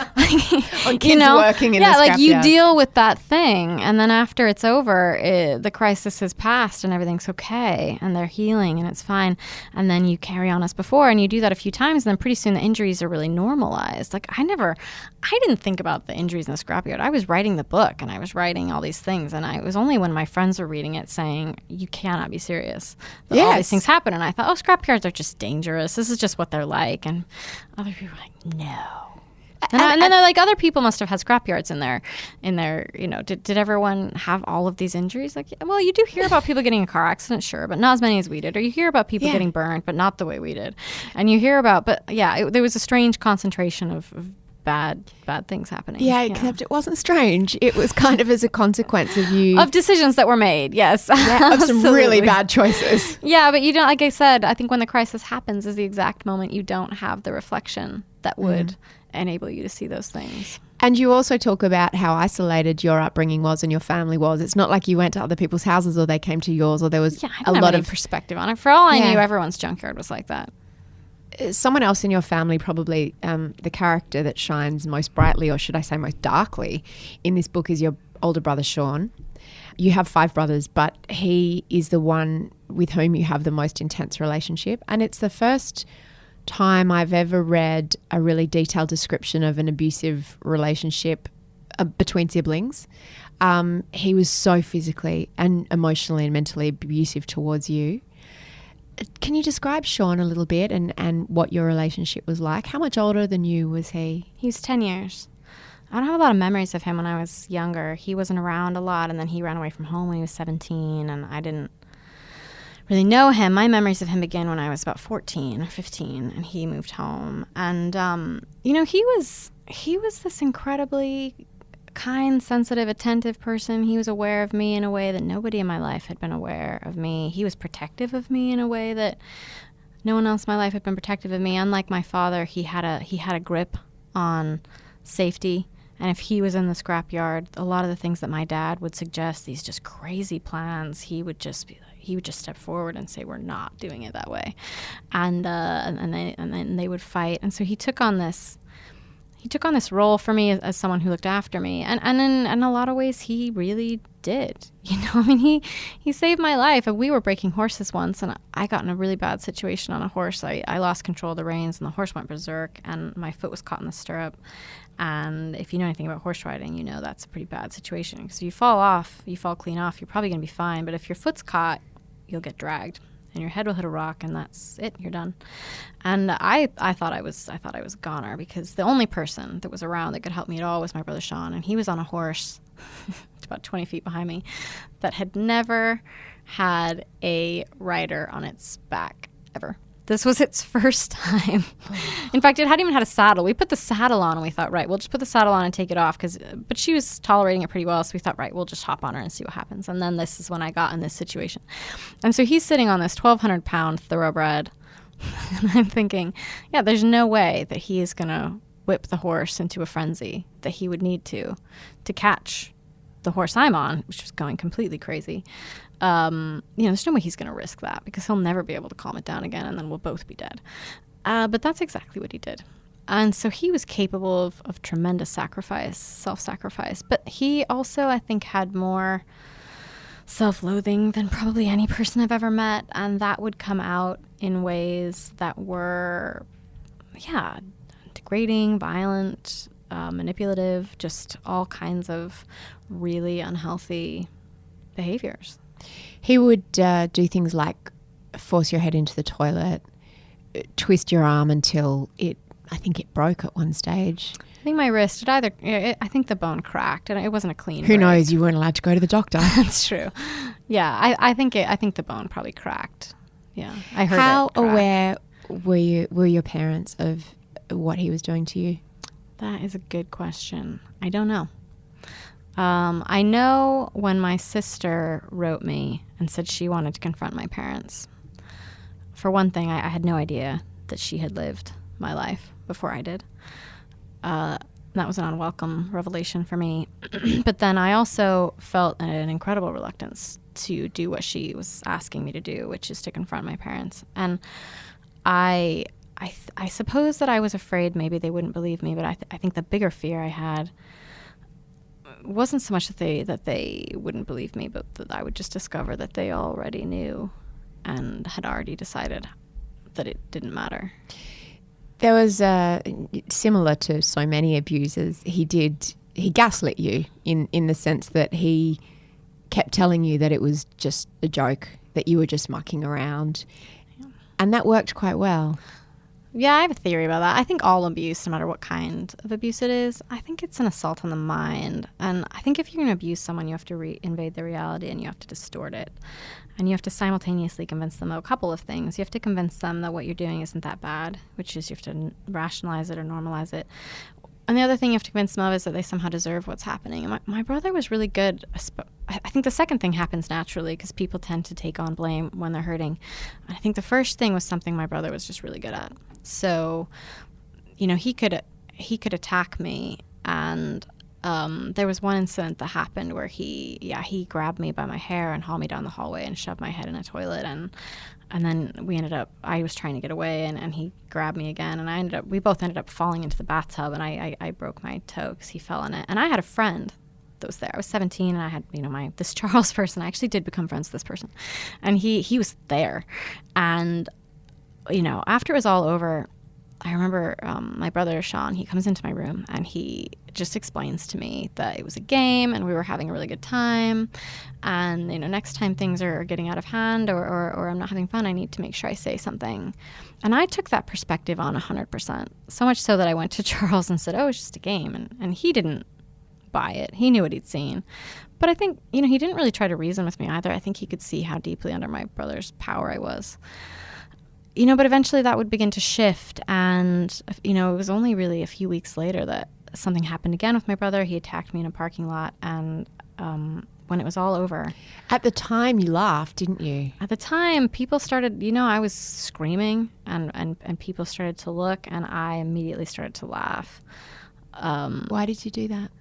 kids working in the scrapyard.
You deal with that thing, and then after it's over, the crisis has passed and everything's okay, and they're healing and it's fine, and then you carry on as before, and you do that a few times, and then pretty soon the injuries are really normalized. I didn't think about the injuries in the scrapyard. I was writing the book, and I was writing all these things, and it was only when my friends were reading it saying, you cannot be serious. All these things happen, and I thought, scrapyards are just dangerous. This is just what they're like. And other people were like, no. And then they're like, other people must have had scrapyards in their did everyone have all of these injuries? Like, well, you do hear about people getting in a car accident, sure, but not as many as we did. Or you hear about people getting burned, but not the way we did. And you hear about, there was a strange concentration of bad things happening.
Yeah, except it wasn't strange. It was kind of as a consequence of
decisions that were made. Yes,
yeah, of some really bad choices.
Yeah, but you don't. Like I said, I think when the crisis happens is the exact moment you don't have the reflection that would enable you to see those things.
And you also talk about how isolated your upbringing was and your family was. It's not like you went to other people's houses or they came to yours, or there was
a lot of perspective on it. For all I knew, everyone's junkyard was like that.
Someone else in your family, probably the character that shines most brightly, or should I say most darkly, in this book is your older brother, Sean. You have 5 brothers, but he is the one with whom you have the most intense relationship. And it's the first time I've ever read a really detailed description of an abusive relationship between siblings. He was so physically and emotionally and mentally abusive towards you. Can you describe Sean a little bit and what your relationship was like? How much older than you was he?
He was 10 years. I don't have a lot of memories of him when I was younger. He wasn't around a lot, and then he ran away from home when he was 17, and I didn't really know him. My memories of him began when I was about 14 or 15, and he moved home. And, he was this incredibly kind, sensitive, attentive person. He was aware of me in a way that nobody in my life had been aware of me. He was protective of me in a way that no one else in my life had been protective of me. Unlike my father, he had a grip on safety. And if he was in the scrapyard, a lot of the things that my dad would suggest, these just crazy plans, he would just step forward and say, "We're not doing it that way," and then they would fight. And so he took on this role for me as someone who looked after me, and in a lot of ways he really did. He saved my life. And we were breaking horses once, and I got in a really bad situation on a horse. I lost control of the reins, and the horse went berserk, and my foot was caught in the stirrup. And if you know anything about horse riding, you know that's a pretty bad situation. Because if you fall clean off, you're probably going to be fine. But if your foot's caught, you'll get dragged, and your head will hit a rock, and that's it. You're done. And I thought I was a goner, because the only person that was around that could help me at all was my brother Sean, and he was on a horse about 20 feet behind me that had never had a rider on its back ever. This was its first time. In fact, it hadn't even had a saddle. We put the saddle on, and we thought, right, we'll just put the saddle on and take it off. But she was tolerating it pretty well, so we thought, right, we'll just hop on her and see what happens. And then this is when I got in this situation. And so he's sitting on this 1,200-pound thoroughbred. And I'm thinking, yeah, there's no way that he is going to whip the horse into a frenzy that he would need to catch the horse I'm on, which was going completely crazy. There's no way he's going to risk that, because he'll never be able to calm it down again, and then we'll both be dead. But that's exactly what he did. And so he was capable of tremendous self-sacrifice. But he also, I think, had more self-loathing than probably any person I've ever met. And that would come out in ways that were, degrading, violent, manipulative, just all kinds of really unhealthy behaviors.
He would do things like force your head into the toilet, twist your arm until I think it broke at one stage.
I think my wrist, I think the bone cracked, and it wasn't a clean
Who
break.
knows? You weren't allowed to go to the doctor.
That's true. Yeah, I think the bone probably cracked. Yeah, I heard it.
How aware were your parents of what he was doing to you?
That is a good question. I don't know. I know when my sister wrote me and said she wanted to confront my parents. For one thing, I had no idea that she had lived my life before I did. That was an unwelcome revelation for me. But then I also felt an incredible reluctance to do what she was asking me to do, which is to confront my parents. And I suppose that I was afraid maybe they wouldn't believe me, but I think the bigger fear I had wasn't so much that they wouldn't believe me, but that I would just discover that they already knew and had already decided that it didn't matter.
There was similar to so many abusers. He gaslit you in the sense that he kept telling you that it was just a joke, that you were just mucking around, and that worked quite well.
Yeah, I have a theory about that. I think all abuse, no matter what kind of abuse it is, I think it's an assault on the mind. And I think if you're going to abuse someone, you have to invade their reality, and you have to distort it. And you have to simultaneously convince them of a couple of things. You have to convince them that what you're doing isn't that bad, which is you have to rationalize it or normalize it. And the other thing you have to convince them of is that they somehow deserve what's happening. And my brother was really good. I think the second thing happens naturally, because people tend to take on blame when they're hurting. And I think the first thing was something my brother was just really good at. So, he could attack me And there was one incident that happened where he grabbed me by my hair and hauled me down the hallway and shoved my head in a toilet. And then I was trying to get away, and he grabbed me again, and we both ended up falling into the bathtub, and I broke my toe because he fell in it. And I had a friend that was there. I was 17, and I had, this Charles person. I actually did become friends with this person, and he was there. And, after it was all over, I remember my brother, Sean, he comes into my room, and he just explains to me that it was a game and we were having a really good time. And, next time things are getting out of hand or I'm not having fun, I need to make sure I say something. And I took that perspective on 100%, so much so that I went to Charles and said, oh, it's just a game. And he didn't buy it. He knew what he'd seen. But I think, he didn't really try to reason with me either. I think he could see how deeply under my brother's power I was. But eventually that would begin to shift. And, it was only really a few weeks later that something happened again with my brother. He attacked me in a parking lot. And when it was all over.
At the time, you laughed, didn't you?
At the time, people started, I was screaming and people started to look, and I immediately started to laugh.
Why did you do that?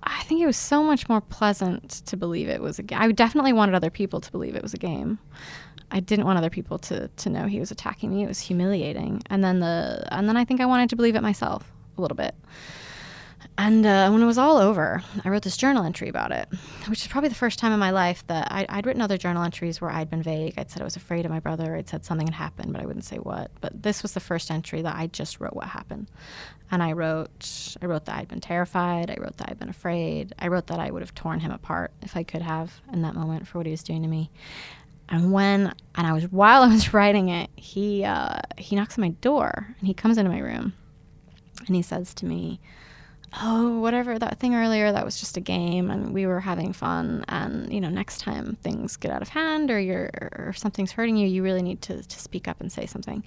I think it was so much more pleasant to believe it was a game. I definitely wanted other people to believe it was a game. I didn't want other people to know he was attacking me. It was humiliating. And then I think I wanted to believe it myself a little bit. And when it was all over, I wrote this journal entry about it, which is probably the first time in my life that I'd written other journal entries where I'd been vague. I'd said I was afraid of my brother. I'd said something had happened, but I wouldn't say what. But this was the first entry that I just wrote what happened. And I wrote that I'd been terrified. I wrote that I'd been afraid. I wrote that I would have torn him apart if I could have in that moment for what he was doing to me. And while I was writing it, he knocks on my door, and he comes into my room, and he says to me, oh, whatever, that thing earlier, that was just a game, and we were having fun, and, next time things get out of hand or something's hurting you, you really need to speak up and say something.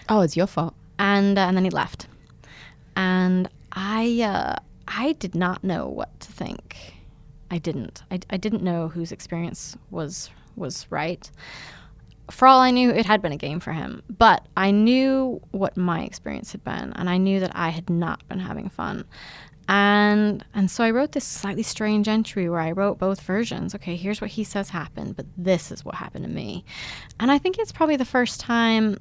Oh, it's your fault.
And then he left. And I did not know what to think. I didn't know whose experience was right. For all I knew, it had been a game for him. But I knew what my experience had been, and I knew that I had not been having fun. And so I wrote this slightly strange entry where I wrote both versions. Okay, here's what he says happened, but this is what happened to me. And I think it's probably the first time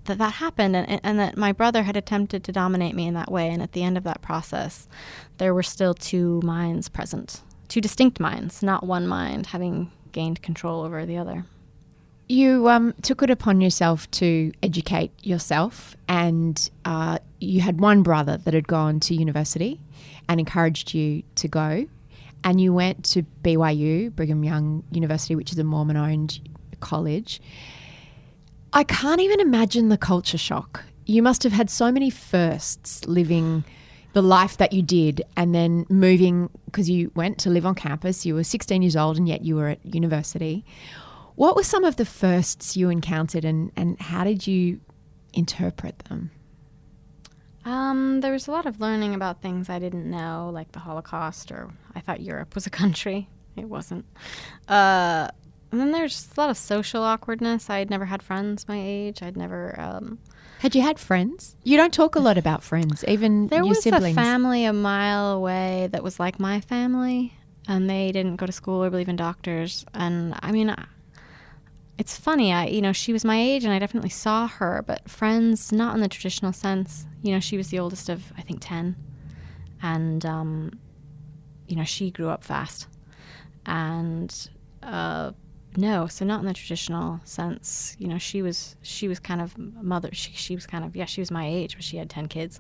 that happened, and that my brother had attempted to dominate me in that way. And at the end of that process, there were still two minds present, two distinct minds, not one mind having gained control over the other.
You took it upon yourself to educate yourself, and you had one brother that had gone to university and encouraged you to go, and you went to BYU, Brigham Young University, which is a Mormon-owned college. I can't even imagine the culture shock. You must have had so many firsts living the life that you did, and then moving, because you went to live on campus. You were 16 years old, and yet you were at university. What were some of the firsts you encountered, and how did you interpret them?
There was a lot of learning about things I didn't know, like the Holocaust, or I thought Europe was a country. It wasn't. And then there's just a lot of social awkwardness. I had never had friends my age. I'd never...
Had you had friends? You don't talk a lot about friends, even your siblings.
There was a family a mile away that was like my family, and they didn't go to school or believe in doctors. And I mean... It's funny, she was my age, and I definitely saw her, but friends, not in the traditional sense. She was the oldest of, I think, 10. And, she grew up fast. And, no, so not in the traditional sense. She was kind of mother. She was kind of, she was my age, but she had 10 kids.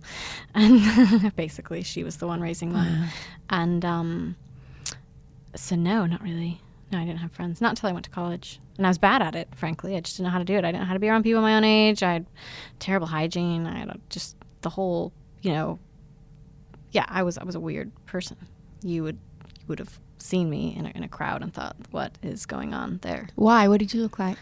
And basically, she was the one raising them.
Wow.
And, so no, not really. No, I didn't have friends. Not until I went to college. And I was bad at it, frankly. I just didn't know how to do it. I didn't know how to be around people my own age. I had terrible hygiene. I had just the whole, I was a weird person. You would have seen me in a crowd and thought, what is going on there?
Why? What did you look like?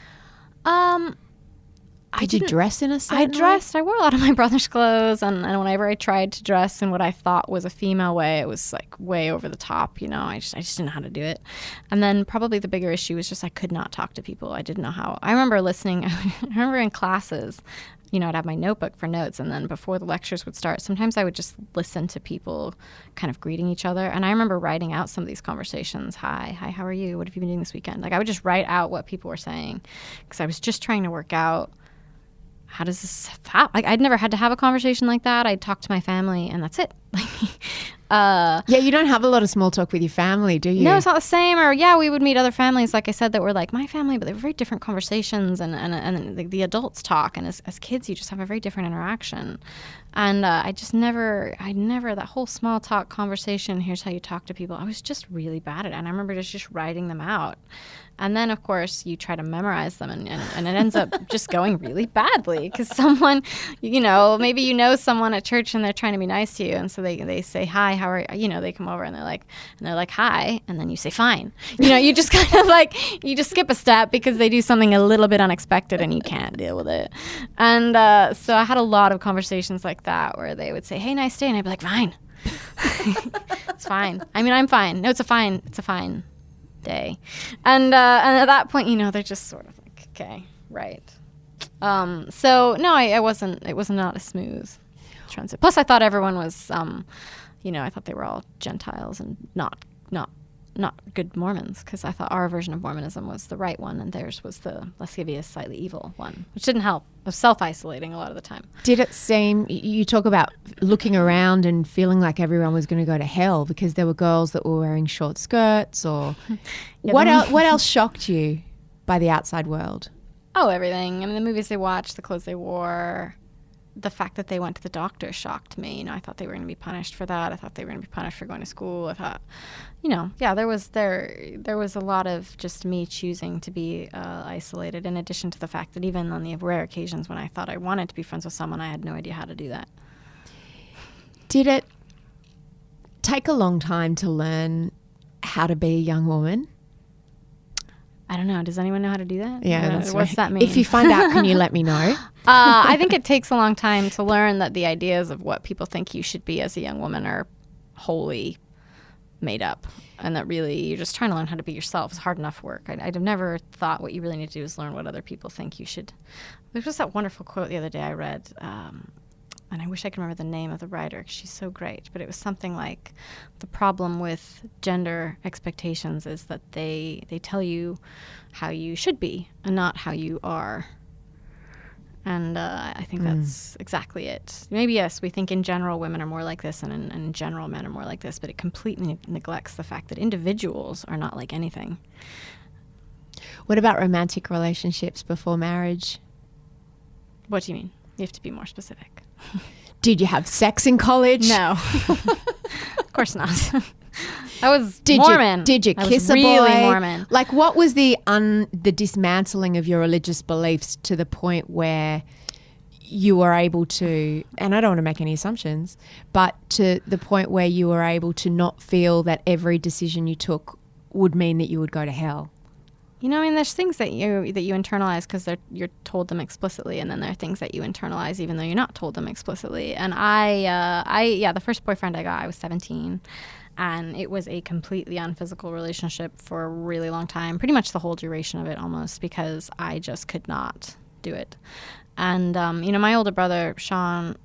Did you dress in a certain way?
I wore a lot of my brother's clothes, and whenever I tried to dress in what I thought was a female way, it was like way over the top, I just didn't know how to do it. And then probably the bigger issue was just I could not talk to people. I didn't know how. I remember listening, I remember in classes, I'd have my notebook for notes, and then before the lectures would start, sometimes I would just listen to people kind of greeting each other. And I remember writing out some of these conversations. Hi, how are you? What have you been doing this weekend? Like, I would just write out what people were saying, because I was just trying to work out, how does this happen? Like, I'd never had to have a conversation like that. I'd talk to my family, and that's it.
Yeah, you don't have a lot of small talk with your family, do you?
No, it's not the same. Or we would meet other families, like I said, that were like my family, but they were very different conversations, and the adults talk, and as kids, you just have a very different interaction. And I never, that whole small talk conversation, here's how you talk to people, I was just really bad at it. And I remember just writing them out. And then, of course, you try to memorize them, and it ends up just going really badly, because someone, maybe someone at church and they're trying to be nice to you, and so they say, hi, how are you? They come over and they're like, hi, and then you say, fine. You just kind of you just skip a step because they do something a little bit unexpected and you can't deal with it. And so I had a lot of conversations like that where they would say, hey, nice day, and I'd be like, fine. It's fine. I mean, I'm fine. No, it's a fine day. And at that point, they're just sort of like, okay, right. So no, it was not a smooth transit. Plus, I thought everyone was, I thought they were all Gentiles and not good Mormons, because I thought our version of Mormonism was the right one and theirs was the lascivious, slightly evil one, which didn't help. I was self-isolating a lot of the time.
Did it seem, you talk about looking around and feeling like everyone was going to go to hell because there were girls that were wearing short skirts, or what else shocked you by the outside world?
Oh, everything. I mean, the movies they watched, the clothes they wore, the fact that they went to the doctor shocked me. I thought they were going to be punished for that. I thought they were going to be punished for going to school. I thought, there was a lot of just me choosing to be isolated, in addition to the fact that even on the rare occasions when I thought I wanted to be friends with someone, I had no idea how to do that.
Did it take a long time to learn how to be a young woman?
I don't know. Does anyone know how to do that?
Yeah,
what's that mean?
If you find out, can you let me know?
I think it takes a long time to learn that the ideas of what people think you should be as a young woman are wholly made up, and that really you're just trying to learn how to be yourself. It's hard enough work. I'd have never thought what you really need to do is learn what other people think you should. There was that wonderful quote the other day I read, and I wish I could remember the name of the writer, 'cause she's so great, but it was something like, the problem with gender expectations is that they tell you how you should be and not how you are. And I think that's exactly it. Maybe, yes, we think in general women are more like this, and in general men are more like this, but it completely neglects the fact that individuals are not like anything.
What about romantic relationships before marriage?
What do you mean? You have to be more specific.
Did you have sex in college?
No. Of course not. I was Mormon.
Did you kiss a boy?
Really Mormon.
Like, what was the dismantling of your religious beliefs to the point where you were able to, and I don't want to make any assumptions, but to the point where you were able to not feel that every decision you took would mean that you would go to hell?
There's things that you internalize because you're told them explicitly, and then there are things that you internalize even though you're not told them explicitly. And the first boyfriend I got, I was 17, and it was a completely unphysical relationship for a really long time, pretty much the whole duration of it almost, because I just could not do it. And my older brother Sean,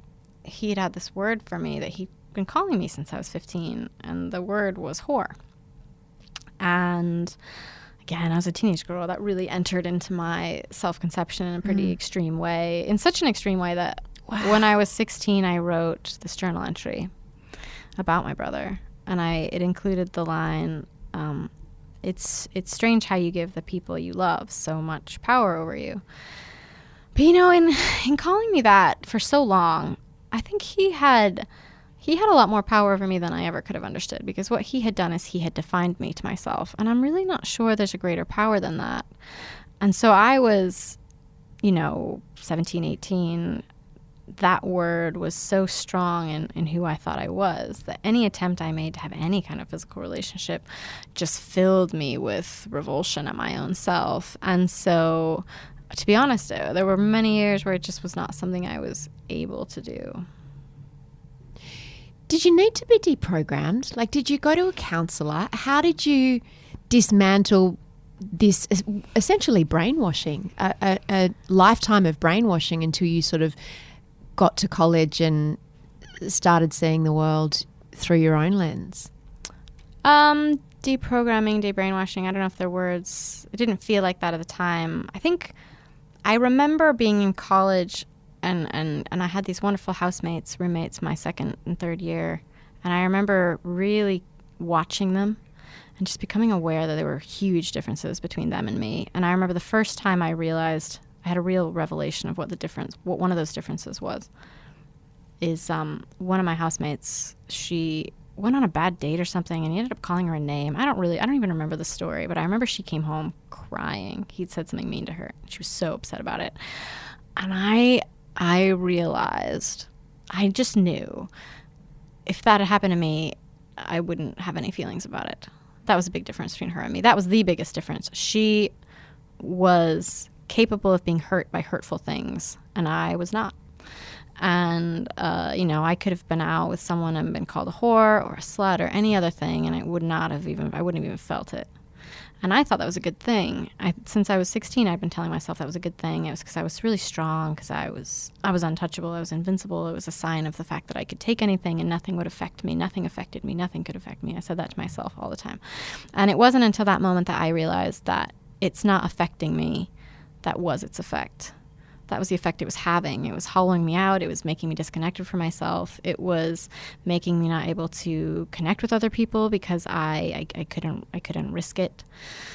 he'd had this word for me that he'd been calling me since I was 15, and the word was whore. And again, I was a teenage girl. That really entered into my self-conception in a pretty extreme way, in such an extreme way that when I was 16, I wrote this journal entry about my brother, and it included the line, it's strange how you give the people you love so much power over you. But, in calling me that for so long, I think he had a lot more power over me than I ever could have understood, because what he had done is he had defined me to myself, and I'm really not sure there's a greater power than that. And so I was, 17, 18, that word was so strong in who I thought I was that any attempt I made to have any kind of physical relationship just filled me with revulsion at my own self. And so, to be honest, there were many years where it just was not something I was able to do.
Did you need to be deprogrammed? Like, did you go to a counselor? How did you dismantle this essentially brainwashing, a lifetime of brainwashing until you sort of got to college and started seeing the world through your own lens?
Deprogramming, debrainwashing, I don't know if they're words. It didn't feel like that at the time. I think I remember being in college and I had these wonderful roommates my second and third year. And I remember really watching them and just becoming aware that there were huge differences between them and me. And I remember the first time I realized, I had a real revelation of what one of those differences was, is one of my housemates, she went on a bad date or something and he ended up calling her a name. I don't even remember the story, but I remember she came home crying. He'd said something mean to her. She was so upset about it. And I realized, I just knew if that had happened to me, I wouldn't have any feelings about it. That was a big difference between her and me. That was the biggest difference. She was capable of being hurt by hurtful things, and I was not. And, I could have been out with someone and been called a whore or a slut or any other thing, and I wouldn't have even felt it. And I thought that was a good thing. Since I was 16, I'd been telling myself that was a good thing. It was because I was really strong, because I was untouchable, I was invincible. It was a sign of the fact that I could take anything and nothing would affect me. Nothing affected me. Nothing could affect me. I said that to myself all the time. And it wasn't until that moment that I realized that it's not affecting me that was its effect. That was the effect it was having. It was hollowing me out. It was making me disconnected from myself. It was making me not able to connect with other people because I couldn't risk it.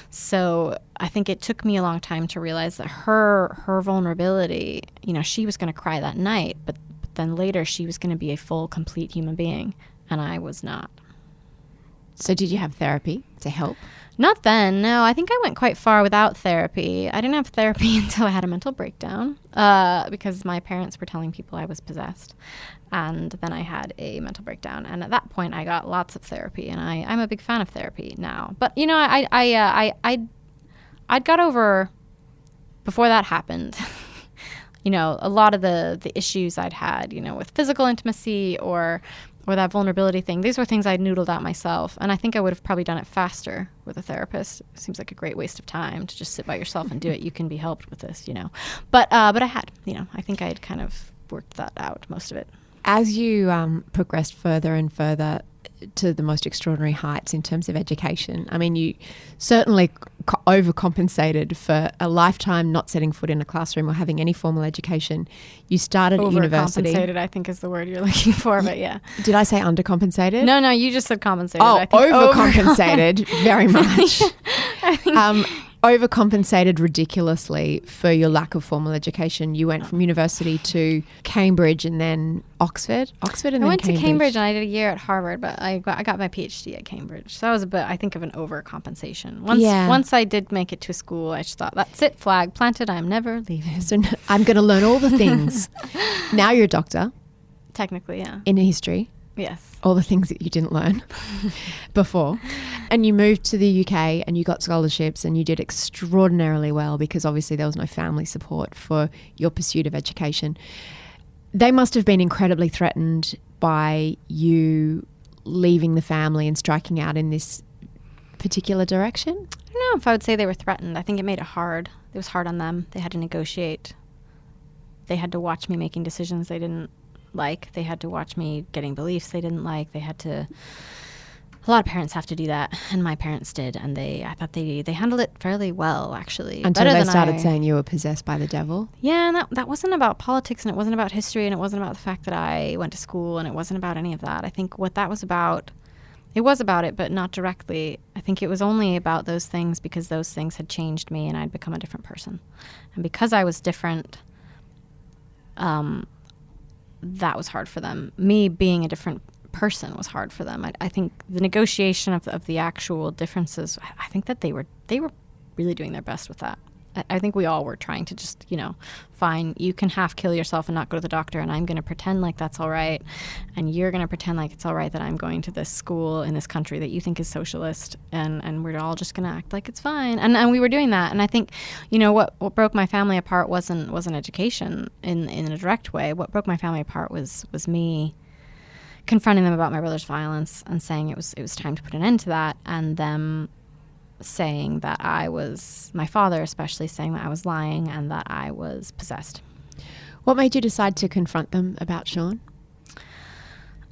So I think it took me a long time to realize that her vulnerability, she was going to cry that night, but then later she was going to be a full, complete human being, and I was not.
So did you have therapy to help?
Not then, no. I think I went quite far without therapy. I didn't have therapy until I had a mental breakdown because my parents were telling people I was possessed. And then I had a mental breakdown. And at that point, I got lots of therapy. And I'm a big fan of therapy now. But, I'd got over, before that happened, a lot of the issues I'd had, with physical intimacy or that vulnerability thing. These were things I'd noodled out myself, and I think I would have probably done it faster with a therapist. It seems like a great waste of time to just sit by yourself and do it. You can be helped with this, But I had, I think I had kind of worked that out, most of it.
As you progressed further and further to the most extraordinary heights in terms of education, I mean, you certainly overcompensated for a lifetime not setting foot in a classroom or having any formal education. You started at university.
Overcompensated, I think, is the word you're looking for, but yeah.
Did I say undercompensated?
No, you just said compensated.
Oh, overcompensated, very much. Overcompensated ridiculously for your lack of formal education. You went from university to Cambridge and then Oxford and then Cambridge.
I went to Cambridge and I did a year at Harvard, but I got my PhD at Cambridge. So that was a bit, I think, of an overcompensation. Once I did make it to school, I just thought, that's it, flag planted, I'm never leaving.
So I'm going to learn all the things. Now you're a doctor.
Technically, yeah.
In history.
Yes.
All the things that you didn't learn before. And you moved to the UK and you got scholarships and you did extraordinarily well because obviously there was no family support for your pursuit of education. They must have been incredibly threatened by you leaving the family and striking out in this particular direction.
I don't know if I would say they were threatened. I think it made it hard. It was hard on them. They had to negotiate. They had to watch me making decisions they didn't like. They had to watch me getting beliefs they didn't like. They had to... A lot of parents have to do that, and my parents did, and I thought they handled it fairly well, actually.
Until they started saying you were possessed by the devil?
Yeah, and that wasn't about politics, and it wasn't about history, and it wasn't about the fact that I went to school, and it wasn't about any of that. I think what that was about, it was about it, but not directly. I think it was only about those things because those things had changed me, and I'd become a different person. And because I was different, that was hard for them. Me being a different person was hard for them. I think the negotiation of the actual differences, I think that they were really doing their best with that. I think we all were trying to just, fine, you can half kill yourself and not go to the doctor, and I'm going to pretend like that's all right, and you're going to pretend like it's all right that I'm going to this school in this country that you think is socialist, and we're all just going to act like it's fine. And we were doing that. And I think, what broke my family apart wasn't education in a direct way. What broke my family apart was me confronting them about my brother's violence and saying it was time to put an end to that, and them saying that my father especially saying that I was lying and that I was possessed.
What made you decide to confront them about Sean?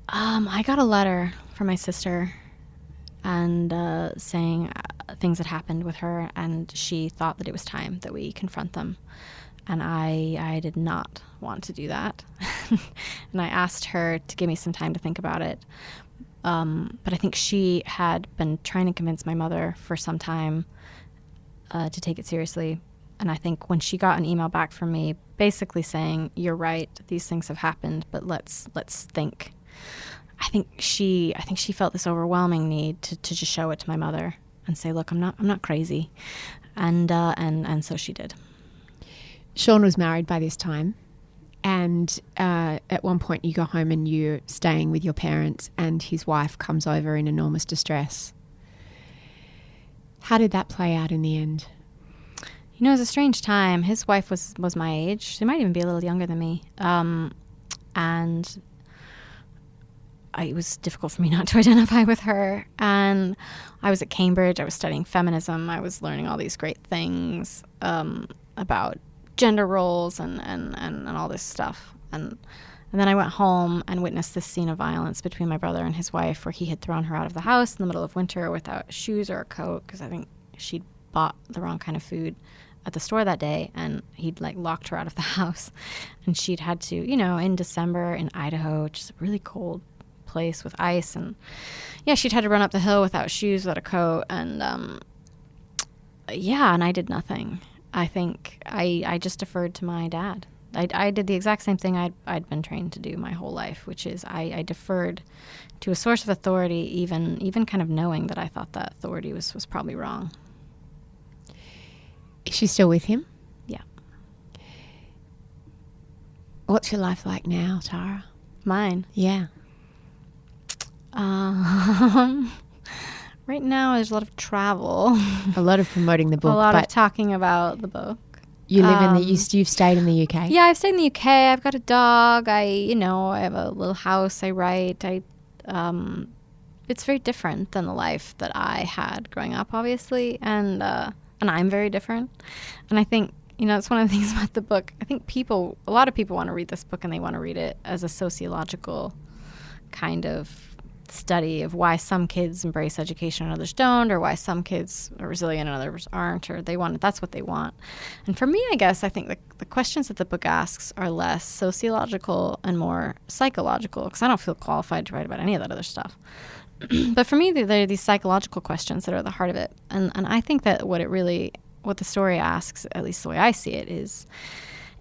I got a letter from my sister and saying things had happened with her, and she thought that it was time that we confront them. And I did not want to do that. And I asked her to give me some time to think about it. But I think she had been trying to convince my mother for some time to take it seriously. And I think when she got an email back from me basically saying, "You're right, these things have happened, but let's think." I think she felt this overwhelming need to just show it to my mother and say, "Look, I'm not crazy," and so she did.
Sean was married by this time, and at one point you go home and you're staying with your parents, and his wife comes over in enormous distress. How did that play out in the end?
You know, it was a strange time. His wife was my age. She might even be a little younger than me, and it was difficult for me not to identify with her. And I was at Cambridge. I was studying feminism. I was learning all these great things about gender roles and all this stuff. And then I went home and witnessed this scene of violence between my brother and his wife, where he had thrown her out of the house in the middle of winter without shoes or a coat, because I think she'd bought the wrong kind of food at the store that day, and he'd locked her out of the house. And she'd had to, in December in Idaho, which is a really cold place with ice, and she'd had to run up the hill without shoes, without a coat, and and I did nothing. I think I just deferred to my dad. I did the exact same thing I'd been trained to do my whole life, which is I deferred to a source of authority, even kind of knowing that I thought that authority was probably wrong.
Is she still with him?
Yeah.
What's your life like now, Tara?
Mine?
Yeah.
Right now there's a lot of travel.
A lot of promoting the book.
A lot of talking about the book.
You live in you've stayed in the UK?
Yeah, I've stayed in the UK. I've got a dog. I have a little house. I write. It's very different than the life that I had growing up, obviously, and I'm very different. And I think, it's one of the things about the book. I think a lot of people want to read this book, and they want to read it as a sociological kind of study of why some kids embrace education and others don't, or why some kids are resilient and others aren't, or that's what they want. And for me, I guess, I think the questions that the book asks are less sociological and more psychological, because I don't feel qualified to write about any of that other stuff. But for me, they're these psychological questions that are the heart of it. And I think that what the story asks, at least the way I see it, is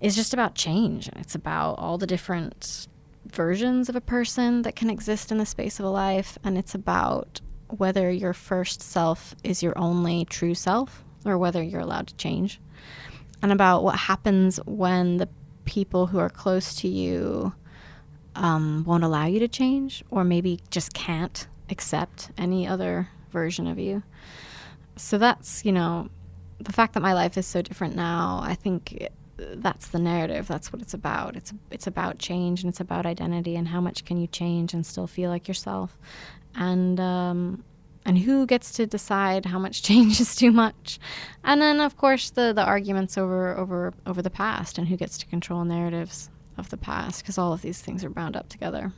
just about change. It's about all the different versions of a person that can exist in the space of a life, and it's about whether your first self is your only true self or whether you're allowed to change, and about what happens when the people who are close to you won't allow you to change, or maybe just can't accept any other version of you. So that's, the fact that my life is so different now, I think that's the narrative. That's what it's about. It's about change, and it's about identity, and how much can you change and still feel like yourself, and who gets to decide how much change is too much, and then of course the arguments over the past, and who gets to control narratives of the past, because all of these things are bound up together.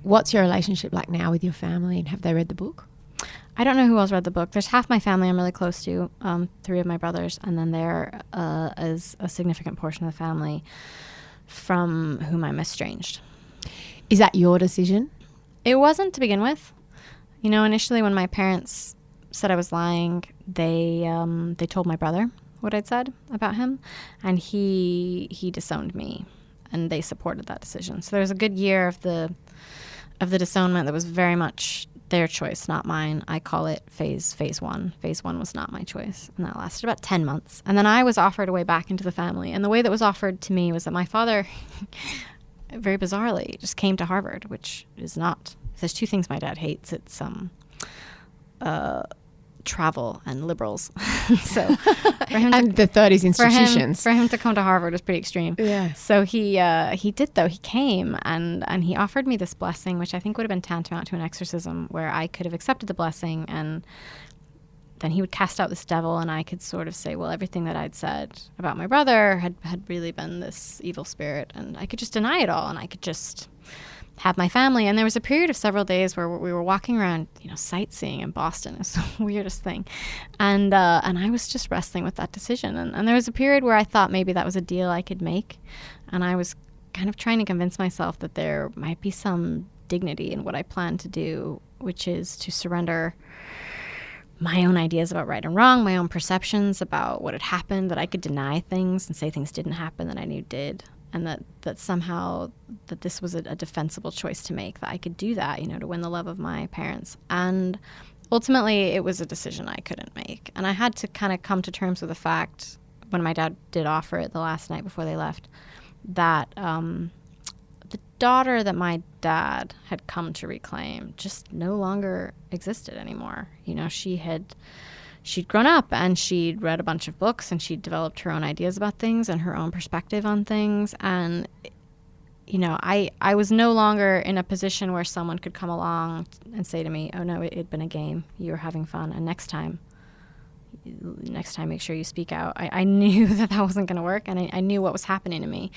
What's your relationship like now with your family, and have they read the book?
I don't know who else read the book. There's half my family I'm really close to, 3 of my brothers, and then there is a significant portion of the family from whom I'm estranged.
Is that your decision?
It wasn't to begin with. Initially when my parents said I was lying, they told my brother what I'd said about him, and he disowned me, and they supported that decision. So there was a good year of the disownment that was very much their choice, not mine. I call it phase one. Phase one was not my choice, and that lasted about 10 months. And then I was offered a way back into the family, and the way that was offered to me was that my father, very bizarrely, just came to Harvard, which is not. If there's 2 things my dad hates, it's travel and liberals. So for him
and the 30s institutions.
For him to come to Harvard was pretty extreme.
Yeah.
So he did, though. He came and he offered me this blessing, which I think would have been tantamount to an exorcism, where I could have accepted the blessing and then he would cast out this devil, and I could sort of say, well, everything that I'd said about my brother had really been this evil spirit, and I could just deny it all, and I could just have my family. And there was a period of several days where we were walking around, sightseeing in Boston. It's the weirdest thing. And I was just wrestling with that decision. And there was a period where I thought maybe that was a deal I could make. And I was kind of trying to convince myself that there might be some dignity in what I planned to do, which is to surrender my own ideas about right and wrong, my own perceptions about what had happened, that I could deny things and say things didn't happen that I knew did. And that somehow that this was a defensible choice to make, that I could do that, to win the love of my parents. And ultimately, it was a decision I couldn't make. And I had to kind of come to terms with the fact, when my dad did offer it the last night before they left, that the daughter that my dad had come to reclaim just no longer existed anymore. She'd grown up and she'd read a bunch of books and she'd developed her own ideas about things and her own perspective on things. And, I was no longer in a position where someone could come along and say to me, oh, no, it'd been a game. You were having fun. And next time, make sure you speak out. I knew that wasn't going to work, and I knew what was happening to me.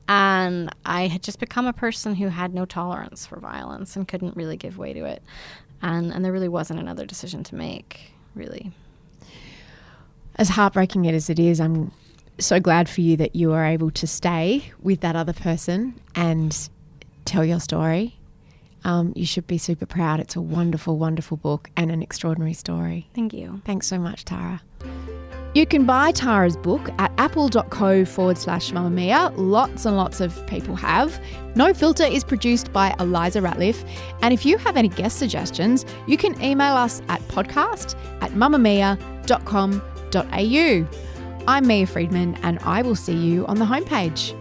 And I had just become a person who had no tolerance for violence and couldn't really give way to it. And there really wasn't another decision to make, really.
As heartbreaking as it is, I'm so glad for you that you were able to stay with that other person and tell your story. You should be super proud. It's a wonderful, wonderful book and an extraordinary story.
Thank you.
Thanks so much, Tara. You can buy Tara's book at apple.co/mamamia. Lots and lots of people have. No Filter is produced by Eliza Ratliff. And if you have any guest suggestions, you can email us at podcast@mamamia.com.au. I'm Mia Friedman, and I will see you on the homepage.